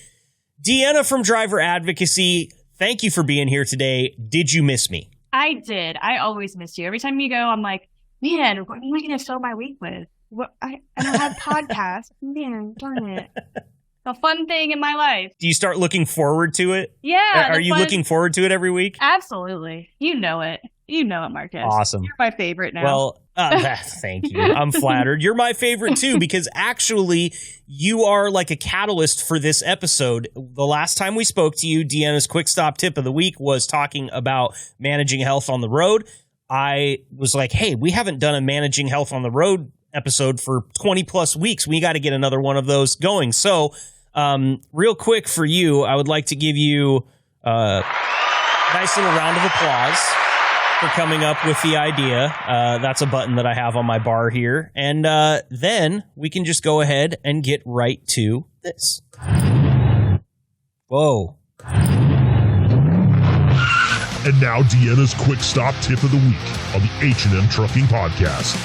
Deanna from Driver Advocacy, thank you for being here today. Did you miss me? I did. I always miss you. Every time you go, I'm like, man, what am I going to fill my week with? I don't have podcasts. Man, darn it. A fun thing in my life. Do you start looking forward to it? Yeah. Are you looking forward to it every week? Absolutely. You know it. You know it, Marcus. Awesome. You're my favorite now. Well, thank you. I'm flattered. You're my favorite too, because actually you are like a catalyst for this episode. The last time we spoke to you, Deanna's quick stop tip of the week was talking about managing health on the road. I was like, hey, we haven't done a managing health on the road episode for 20 plus weeks. We got to get another one of those going. So real quick for you, I would like to give you a nice little round of applause for coming up with the idea. That's a button that I have on my bar here. And then we can just go ahead and get right to this. Whoa. And now Deanna's quick stop tip of the week on the H&M Trucking Podcast.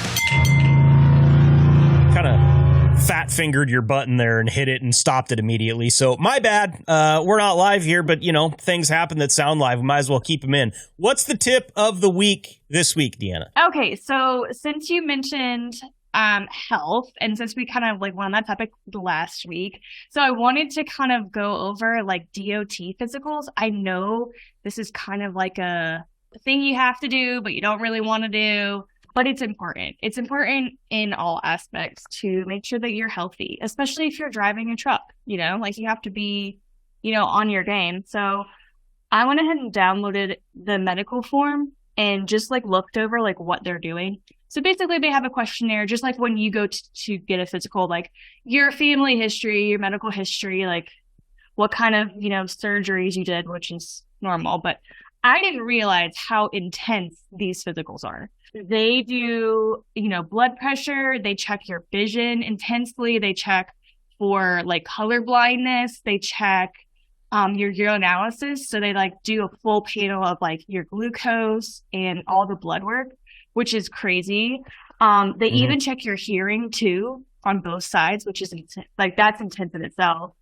Kind of fat-fingered your button there and hit it and stopped it immediately. So my bad. We're not live here, but, things happen that sound live. We might as well keep them in. What's the tip of the week this week, Deanna? Okay, so since you mentioned health, and since we kind of went on that topic last week, so I wanted to kind of go over DOT physicals. I know this is kind of like a thing you have to do, but you don't really want to do, but it's important. It's important in all aspects to make sure that you're healthy, especially if you're driving a truck, you have to be, on your game. So I went ahead and downloaded the medical form and just looked over what they're doing. So basically they have a questionnaire, just like when you go to get a physical, your family history, your medical history, what kind of, surgeries you did, which is normal. But I didn't realize how intense these physicals are. They do, blood pressure. They check your vision intensely. They check for color blindness. They check your urinalysis. So they do a full panel of your glucose and all the blood work, which is crazy. They even check your hearing too on both sides, which is that's intense in itself.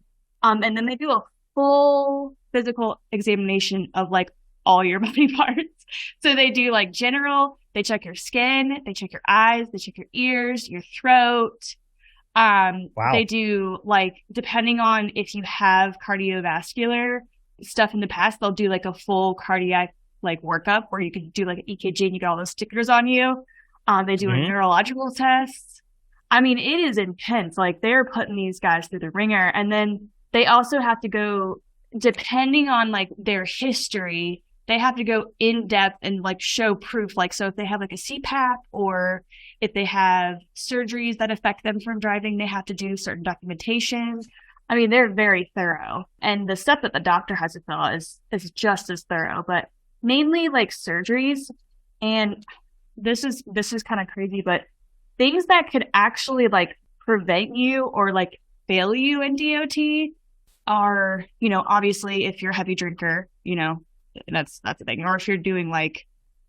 And then they do a full physical examination of all your body parts. So they do general, they check your skin, they check your eyes, they check your ears, your throat. Wow. They do depending on if you have cardiovascular stuff in the past, they'll do a full cardiac workup where you can do an EKG and you get all those stickers on you. They do a neurological test. I mean, it is intense. They're putting these guys through the ringer. And then they also have to go, depending on their history, they have to go in depth and show proof. So if they have a CPAP or if they have surgeries that affect them from driving, they have to do certain documentation. I mean, they're very thorough. And the stuff that the doctor has to fill out is just as thorough. But mainly surgeries, and this is kind of crazy, but things that could actually prevent you or fail you in DOT are, obviously if you're a heavy drinker, that's a thing, or if you're doing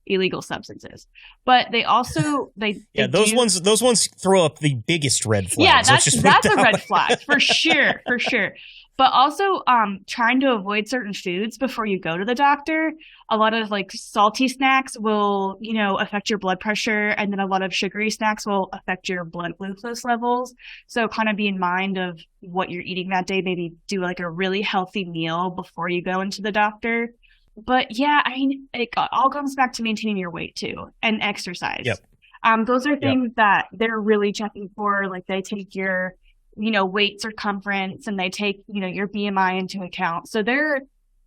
illegal substances. But they also those ones throw up the biggest red flags. Yeah, that's a red flag for sure. But also trying to avoid certain foods before you go to the doctor. A lot of salty snacks will, affect your blood pressure, and then a lot of sugary snacks will affect your blood glucose levels. So kind of be in mind of what you're eating that day. Maybe do a really healthy meal before you go into the doctor. But yeah, I mean, it all comes back to maintaining your weight too, and exercise. Yep. Those are things that they're really checking for. They take your, weight circumference, and they take, your BMI into account. So they're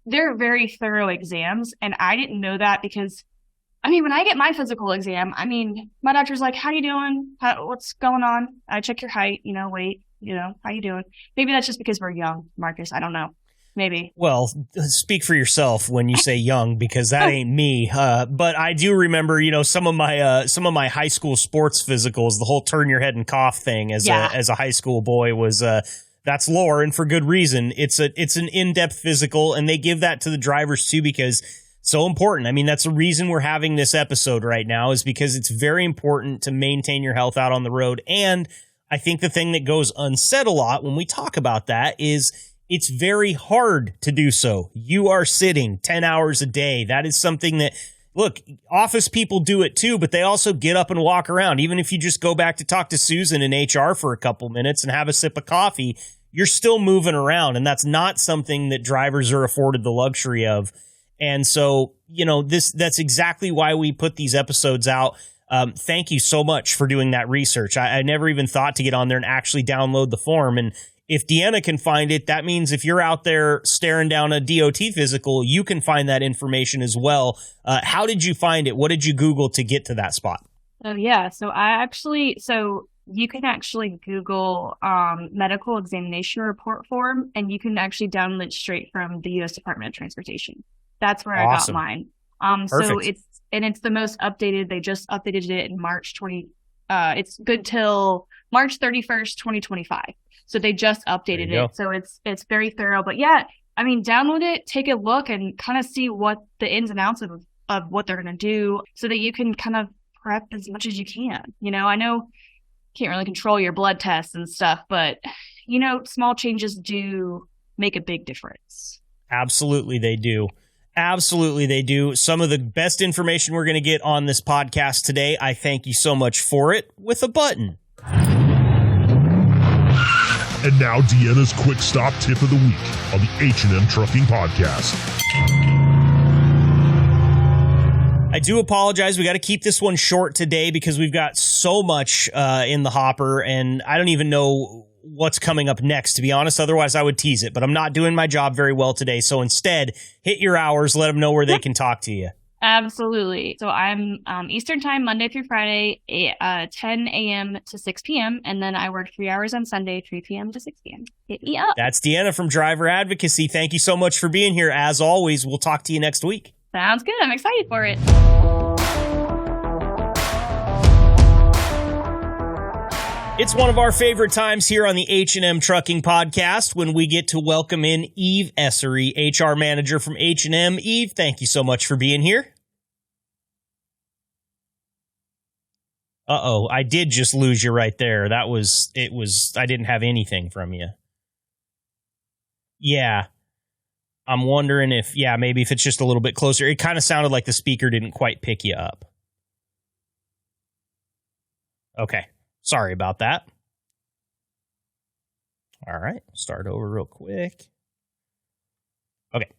very thorough exams. And I didn't know that because, I mean, when I get my physical exam, I mean, my doctor's like, how you doing? What's going on? I check your height, weight, how you doing? Maybe that's just because we're young, Marcus. I don't know. Maybe. Well, speak for yourself when you say young, because that ain't me. But I do remember, some of my high school sports physicals, the whole turn your head and cough thing as a high school boy was that's lore, and for good reason. It's an in-depth physical, and they give that to the drivers too because so important. I mean, that's the reason we're having this episode right now, is because it's very important to maintain your health out on the road. And I think the thing that goes unsaid a lot when we talk about that is it's very hard to do so. You are sitting 10 hours a day. That is something that, look, office people do it too, but they also get up and walk around. Even if you just go back to talk to Susan in HR for a couple minutes and have a sip of coffee, you're still moving around. And that's not something that drivers are afforded the luxury of. And so, that's exactly why we put these episodes out. Thank you so much for doing that research. I never even thought to get on there and actually download the form. And if Deanna can find it, that means if you're out there staring down a DOT physical, you can find that information as well. How did you find it? What did you Google to get to that spot? Oh, yeah. So you can actually Google medical examination report form, and you can actually download it straight from the U.S. Department of Transportation. That's where I got mine. So it's the most updated. They just updated it in March 20. It's good till March 31st, 2025. So they just updated it. So it's very thorough. But yeah, I mean, download it, take a look, and kind of see what the ins and outs of what they're going to do so that you can kind of prep as much as you can. You know, I know you can't really control your blood tests and stuff, but, you know, small changes do make a big difference. Absolutely, they do. Absolutely, they do. Some of the best information we're going to get on this podcast today. I thank you so much for it with a button. And now Deanna's quick stop tip of the week on the H&M Trucking Podcast. I do apologize. We got to keep this one short today because we've got so much in the hopper, and I don't even know what's coming up next, to be honest. Otherwise, I would tease it, but I'm not doing my job very well today. So instead, hit your hours. Let them know where they can talk to you. Absolutely. So I'm Eastern time, Monday through Friday, 10 a.m. to 6 p.m. And then I work 3 hours on Sunday, 3 p.m. to 6 p.m. Hit me up. That's Deanna from Driver Advocacy. Thank you so much for being here. As always, we'll talk to you next week. Sounds good. I'm excited for it. It's one of our favorite times here on the H&M Trucking Podcast when we get to welcome in Eve Essery, HR Manager from H&M. Eve, thank you so much for being here. Uh-oh, I did just lose you right there. I didn't have anything from you. Yeah. I'm wondering if maybe if it's just a little bit closer. It kind of sounded like the speaker didn't quite pick you up. Okay. Sorry about that. All right. Start over real quick. Okay.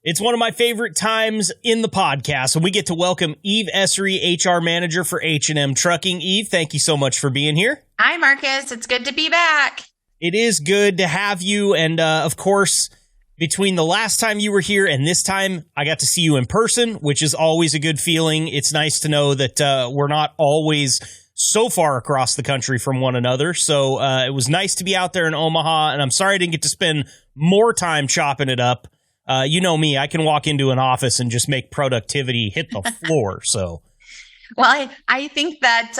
It's one of my favorite times in the podcast when we get to welcome Eve Essery, HR Manager for H&M Trucking. Eve, thank you so much for being here. Hi, Marcus. It's good to be back. It is good to have you. And of course, between the last time you were here and this time, I got to see you in person, which is always a good feeling. It's nice to know that we're not always so far across the country from one another. So it was nice to be out there in Omaha, and I'm sorry I didn't get to spend more time chopping it up. You know me, I can walk into an office and just make productivity hit the floor. So, well, I think that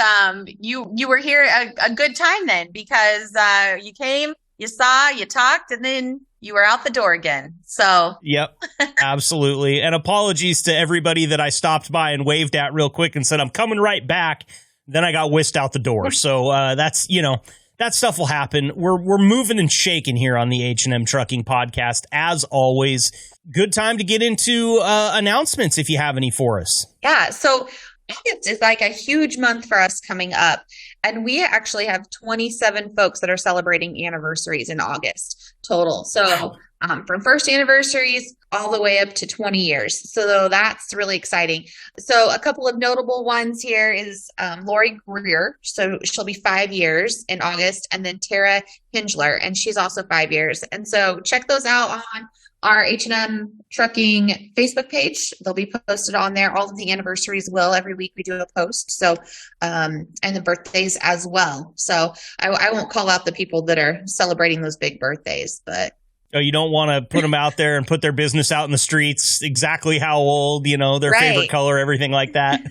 you were here a good time then, because you came, you saw, you talked, and then you were out the door again. So, yep, absolutely. And apologies to everybody that I stopped by and waved at real quick and said, I'm coming right back. Then I got whisked out the door. So that's, that stuff will happen. We're moving and shaking here on the H&M Trucking Podcast. As always, good time to get into announcements if you have any for us. Yeah. So August is like a huge month for us coming up. And we actually have 27 folks that are celebrating anniversaries in August total. So from first anniversaries all the way up to 20 years. So that's really exciting. So a couple of notable ones here is Lori Greer. So she'll be 5 years in August. And then Tara Hingler, and she's also 5 years. And so check those out on our H&M Trucking Facebook page. They'll be posted on there. All of the anniversaries will. Every week we do a post. So, and the birthdays as well. So I won't call out the people that are celebrating those big birthdays, but. Oh, you don't want to put them out there and put their business out in the streets, exactly how old, their favorite color, everything like that.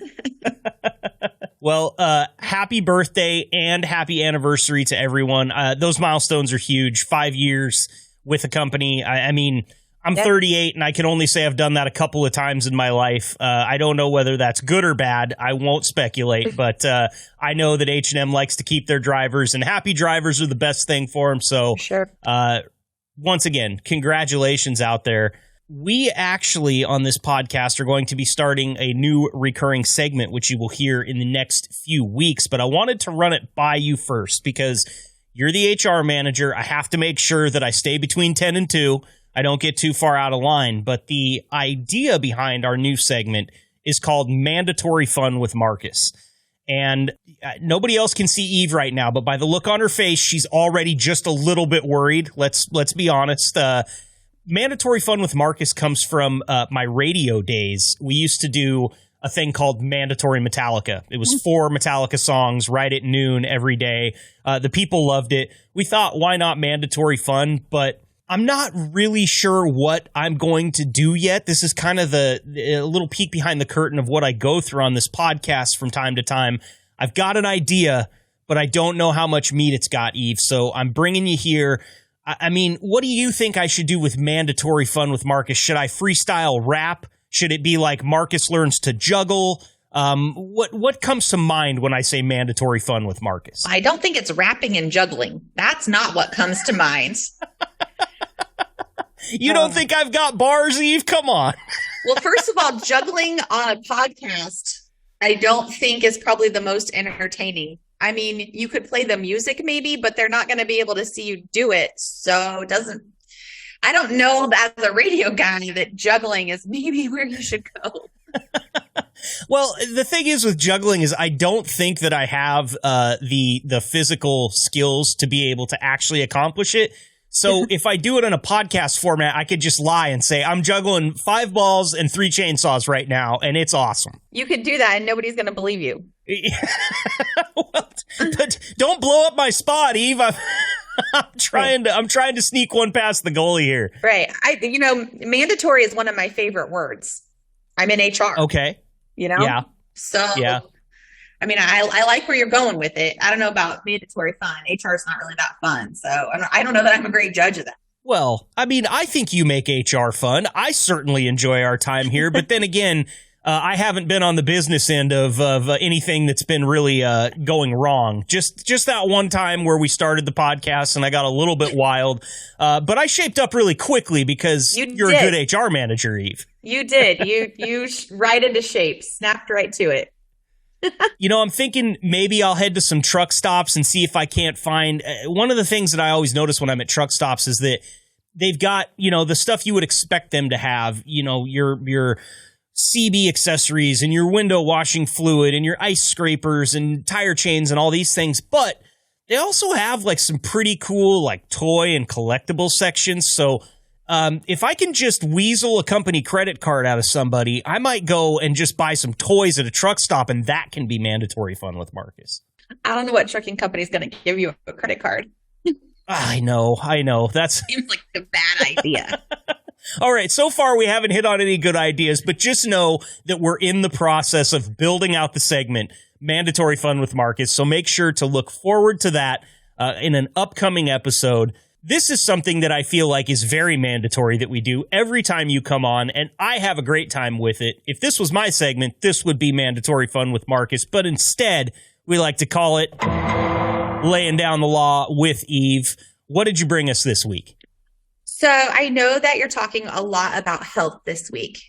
Well, happy birthday and happy anniversary to everyone. Those milestones are huge. 5 years with a company. I mean, I'm 38 and I can only say I've done that a couple of times in my life. I don't know whether that's good or bad. I won't speculate, but I know that H&M likes to keep their drivers, and happy drivers are the best thing for them. So sure. Once again, congratulations out there. We actually, on this podcast, are going to be starting a new recurring segment, which you will hear in the next few weeks. But I wanted to run it by you first because you're the HR manager. I have to make sure that I stay between 10 and 2. I don't get too far out of line. But the idea behind our new segment is called Mandatory Fun with Marcus. And nobody else can see Eve right now, but by the look on her face, she's already just a little bit worried. Let's be honest. Mandatory Fun with Marcus comes from my radio days. We used to do a thing called Mandatory Metallica. It was 4 Metallica songs right at noon every day. The people loved it. We thought, why not Mandatory Fun? But I'm not really sure what I'm going to do yet. This is kind of a little peek behind the curtain of what I go through on this podcast from time to time. I've got an idea, but I don't know how much meat it's got, Eve. So I'm bringing you here. I mean, what do you think I should do with mandatory fun with Marcus? Should I freestyle rap? Should it be like Marcus learns to juggle? What comes to mind when I say mandatory fun with Marcus? I don't think it's rapping and juggling. That's not what comes to mind. You don't think I've got bars, Eve? Come on. Well, first of all, juggling on a podcast, I don't think is probably the most entertaining. I mean, you could play the music maybe, but they're not going to be able to see you do it. So I don't know as a radio guy that juggling is maybe where you should go. Well, the thing is with juggling is I don't think that I have the physical skills to be able to actually accomplish it. So if I do it in a podcast format, I could just lie and say, I'm juggling 5 balls and 3 chainsaws right now, and it's awesome. You could do that and nobody's going to believe you. Well, but don't blow up my spot, Eve. I'm trying to sneak one past the goalie here. Right. Mandatory is one of my favorite words. I'm in HR. Okay. Yeah. So, yeah. I mean, I like where you're going with it. I don't know about mandatory fun. HR is not really that fun. So I don't know that I'm a great judge of that. Well, I mean, I think you make HR fun. I certainly enjoy our time here. But then again, I haven't been on the business end of anything that's been really going wrong. Just that one time where we started the podcast and I got a little bit wild. But I shaped up really quickly because you're a good HR manager, Eve. You did. You right into shape, snapped right to it. I'm thinking maybe I'll head to some truck stops and see if I can't find one of the things that I always notice when I'm at truck stops is that they've got, the stuff you would expect them to have, your CB accessories and your window washing fluid and your ice scrapers and tire chains and all these things. But they also have like some pretty cool like toy and collectible sections. So if I can just weasel a company credit card out of somebody, I might go and just buy some toys at a truck stop, and that can be mandatory fun with Marcus. I don't know what trucking company is going to give you a credit card. I know. That's seems like a bad idea. All right, so far we haven't hit on any good ideas, but just know that we're in the process of building out the segment, Mandatory Fun with Marcus, so make sure to look forward to that in an upcoming episode. This is something that I feel like is very mandatory that we do every time you come on, and I have a great time with it. If this was my segment, this would be Mandatory Fun with Marcus, but instead, we like to call it Laying Down the Law with Eve. What did you bring us this week? So I know that you're talking a lot about health this week.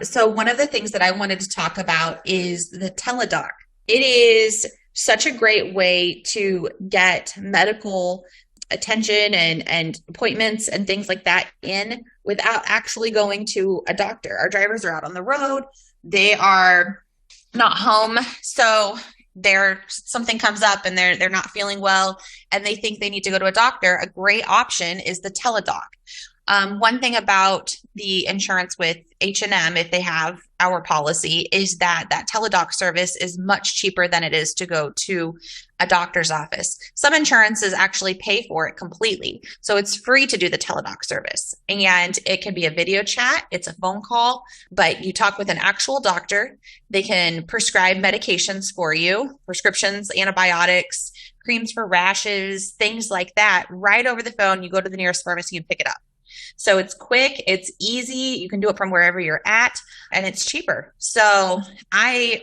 So one of the things that I wanted to talk about is the teledoc. It is such a great way to get medical attention and appointments and things like that in without actually going to a doctor. Our drivers are out on the road. They are not home. So something comes up and they're not feeling well and they think they need to go to a doctor. A great option is the teledoc. One thing about the insurance with H&M, if they have our policy, is that teledoc service is much cheaper than it is to go to a doctor's office. Some insurances actually pay for it completely. So it's free to do the teledoc service. And it can be a video chat. It's a phone call, but you talk with an actual doctor. They can prescribe medications for you, prescriptions, antibiotics, creams for rashes, things like that. Right over the phone, you go to the nearest pharmacy and pick it up. So it's quick, it's easy, you can do it from wherever you're at, and it's cheaper. So I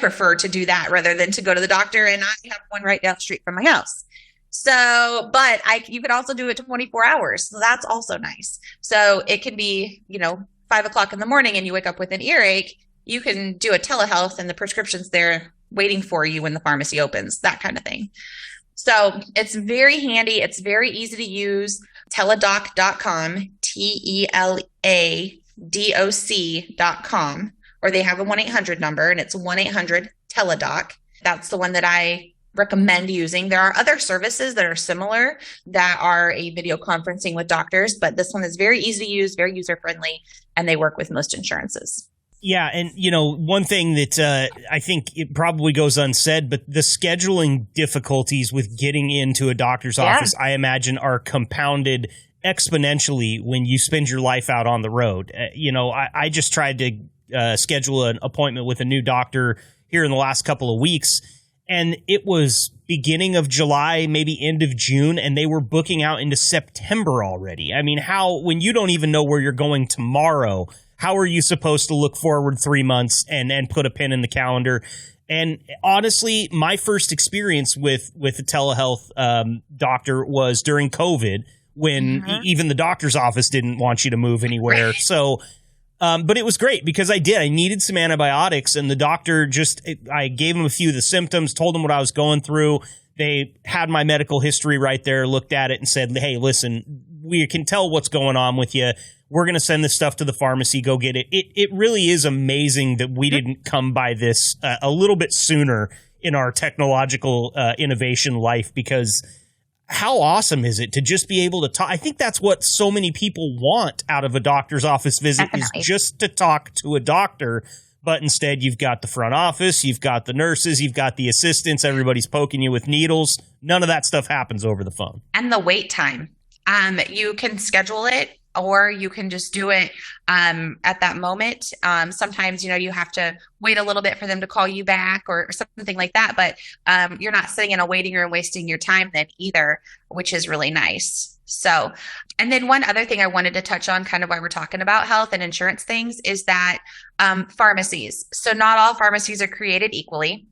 prefer to do that rather than to go to the doctor, and I have one right down the street from my house. So, but you could also do it 24 hours. So that's also nice. So it can be, 5:00 in the morning and you wake up with an earache, you can do a telehealth and the prescription's there waiting for you when the pharmacy opens, that kind of thing. So it's very handy. It's very easy to use. Teledoc.com, TELADOC.com, or they have a 1-800 number and it's 1-800-TELEDOC. That's the one that I recommend using. There are other services that are similar that are a video conferencing with doctors, but this one is very easy to use, very user-friendly, and they work with most insurances. Yeah, and, one thing that I think it probably goes unsaid, but the scheduling difficulties with getting into a doctor's office, I imagine, are compounded exponentially when you spend your life out on the road. I just tried to schedule an appointment with a new doctor here in the last couple of weeks, and it was beginning of July, maybe end of June, and they were booking out into September already. I mean, when you don't even know where you're going tomorrow, how are you supposed to look forward 3 months and put a pin in the calendar? And honestly, my first experience with a telehealth doctor was during COVID, when even the doctor's office didn't want you to move anywhere. So, but it was great because I needed some antibiotics, and the doctor I gave him a few of the symptoms, told him what I was going through. They had my medical history right there, looked at it and said, hey, listen, we can tell what's going on with you. We're going to send this stuff to the pharmacy. Go get it. It really is amazing that we didn't come by this a little bit sooner in our technological innovation life, because how awesome is it to just be able to talk? I think that's what so many people want out of a doctor's office visit, is just to talk to a doctor. But instead, you've got the front office, you've got the nurses, you've got the assistants, everybody's poking you with needles. None of that stuff happens over the phone. And the wait time. You can schedule it, or you can just do it at that moment. Sometimes, you have to wait a little bit for them to call you back or something like that. But you're not sitting in a waiting room wasting your time then either, which is really nice. So, and then one other thing I wanted to touch on, kind of while we're talking about health and insurance things, is that pharmacies. So not all pharmacies are created equally.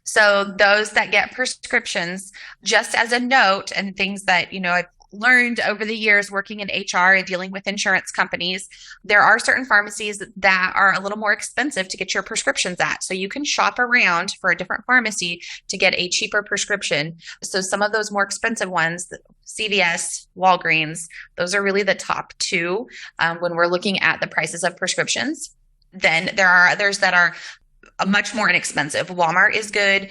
So those that get prescriptions, just as a note, and things that, I've learned over the years working in HR and dealing with insurance companies, there are certain pharmacies that are a little more expensive to get your prescriptions at. So you can shop around for a different pharmacy to get a cheaper prescription. So some of those more expensive ones, CVS, Walgreens, those are really the top two when we're looking at the prices of prescriptions. Then there are others that are much more inexpensive. Walmart is good.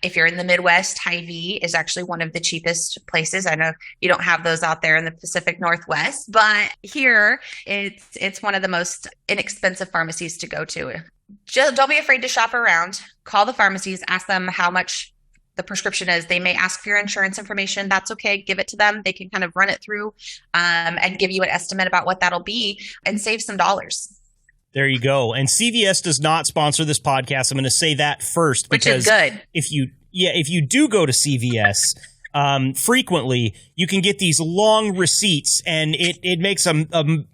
If you're in the Midwest, Hy-Vee is actually one of the cheapest places. I know you don't have those out there in the Pacific Northwest, but here it's one of the most inexpensive pharmacies to go to. Just don't be afraid to shop around. Call the pharmacies, ask them how much the prescription is. They may ask for your insurance information. That's okay. Give it to them. They can kind of run it through and give you an estimate about what that'll be and save some dollars. There you go. And CVS does not sponsor this podcast. I'm going to say that first, because which is good. If you do go to CVS, frequently you can get these long receipts, and it makes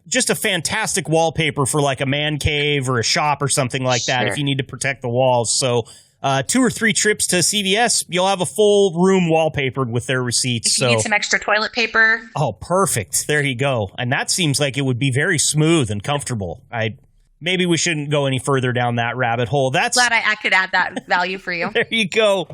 just a fantastic wallpaper for like a man cave or a shop or something like that. If you need to protect the walls. So 2 or 3 trips to CVS, you'll have a full room wallpapered with their receipts. If you need some extra toilet paper. Oh, perfect. There you go. And that seems like it would be very smooth and comfortable. Maybe we shouldn't go any further down that rabbit hole. That's glad I could add that value for you. There you go.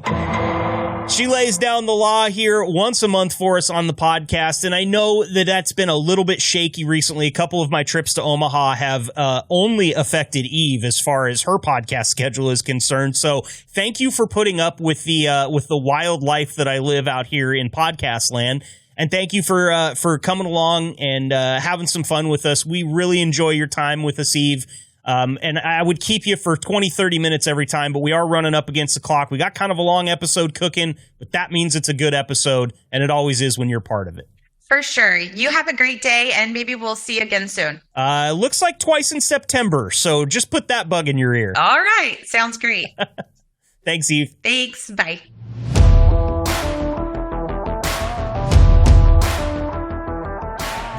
She lays down the law here once a month for us on the podcast, and I know that's been a little bit shaky recently. A couple of my trips to Omaha have only affected Eve as far as her podcast schedule is concerned. So thank you for putting up with the wild life that I live out here in podcast land. And thank you for coming along and having some fun with us. We really enjoy your time with us, Eve. And I would keep you for 20, 30 minutes every time, but we are running up against the clock. We got kind of a long episode cooking, but that means it's a good episode, and it always is when you're part of it. For sure. You have a great day, and maybe we'll see you again soon. Looks like twice in September, so just put that bug in your ear. All right. Sounds great. Thanks, Eve. Thanks. Bye.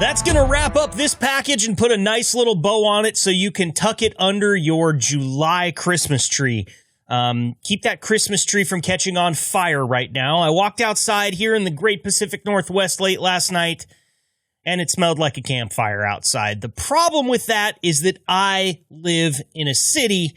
That's going to wrap up this package and put a nice little bow on it so you can tuck it under your July Christmas tree. Keep that Christmas tree from catching on fire right now. I walked outside here in the great Pacific Northwest late last night, and it smelled like a campfire outside. The problem with that is that I live in a city,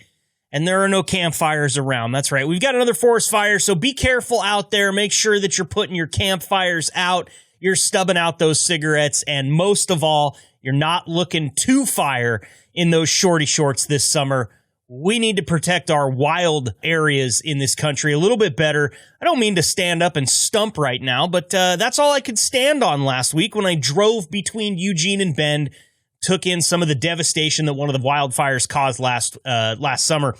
and there are no campfires around. That's right. We've got another forest fire, so be careful out there. Make sure that you're putting your campfires out. You're stubbing out those cigarettes, and most of all, you're not looking to fire in those shorty shorts this summer. We need to protect our wild areas in this country a little bit better. I don't mean to stand up and stump right now, but that's all I could stand on last week when I drove between Eugene and Bend, took in some of the devastation that one of the wildfires caused last summer.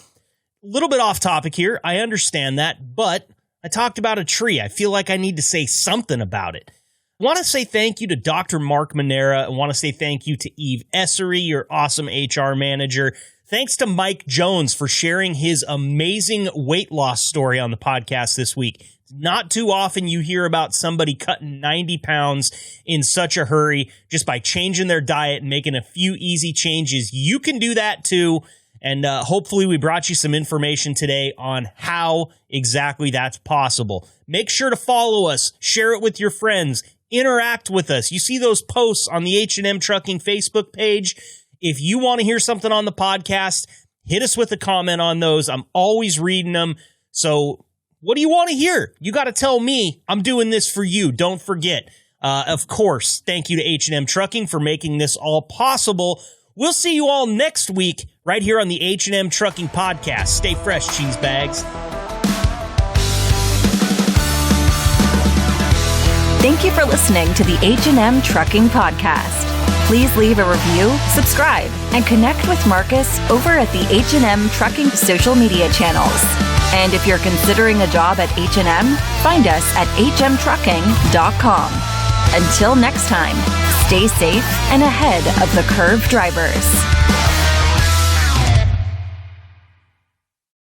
A little bit off topic here. I understand that, but I talked about a tree. I feel like I need to say something about it. Want to say thank you to Dr. Mark Manera. I want to say thank you to Eve Essery, your awesome HR manager. Thanks to Mike Jones for sharing his amazing weight loss story on the podcast this week. Not too often you hear about somebody cutting 90 pounds in such a hurry just by changing their diet and making a few easy changes. You can do that too. And hopefully we brought you some information today on how exactly that's possible. Make sure to follow us, share it with your friends, interact with us. You see those posts on the H&M Trucking Facebook page. If you want to hear something on the podcast, hit us with a comment on those. I'm always reading them. So what do you want to hear? You got to tell me. I'm doing this for you. Don't forget. Of course, thank you to H&M Trucking for making this all possible. We'll see you all next week right here on the H&M Trucking Podcast. Stay fresh, cheese bags. Thank you for listening to the H&M Trucking Podcast. Please leave a review, subscribe, and connect with Marcus over at the H&M Trucking social media channels. And if you're considering a job at H&M, find us at hmtrucking.com. Until next time, stay safe and ahead of the curve drivers.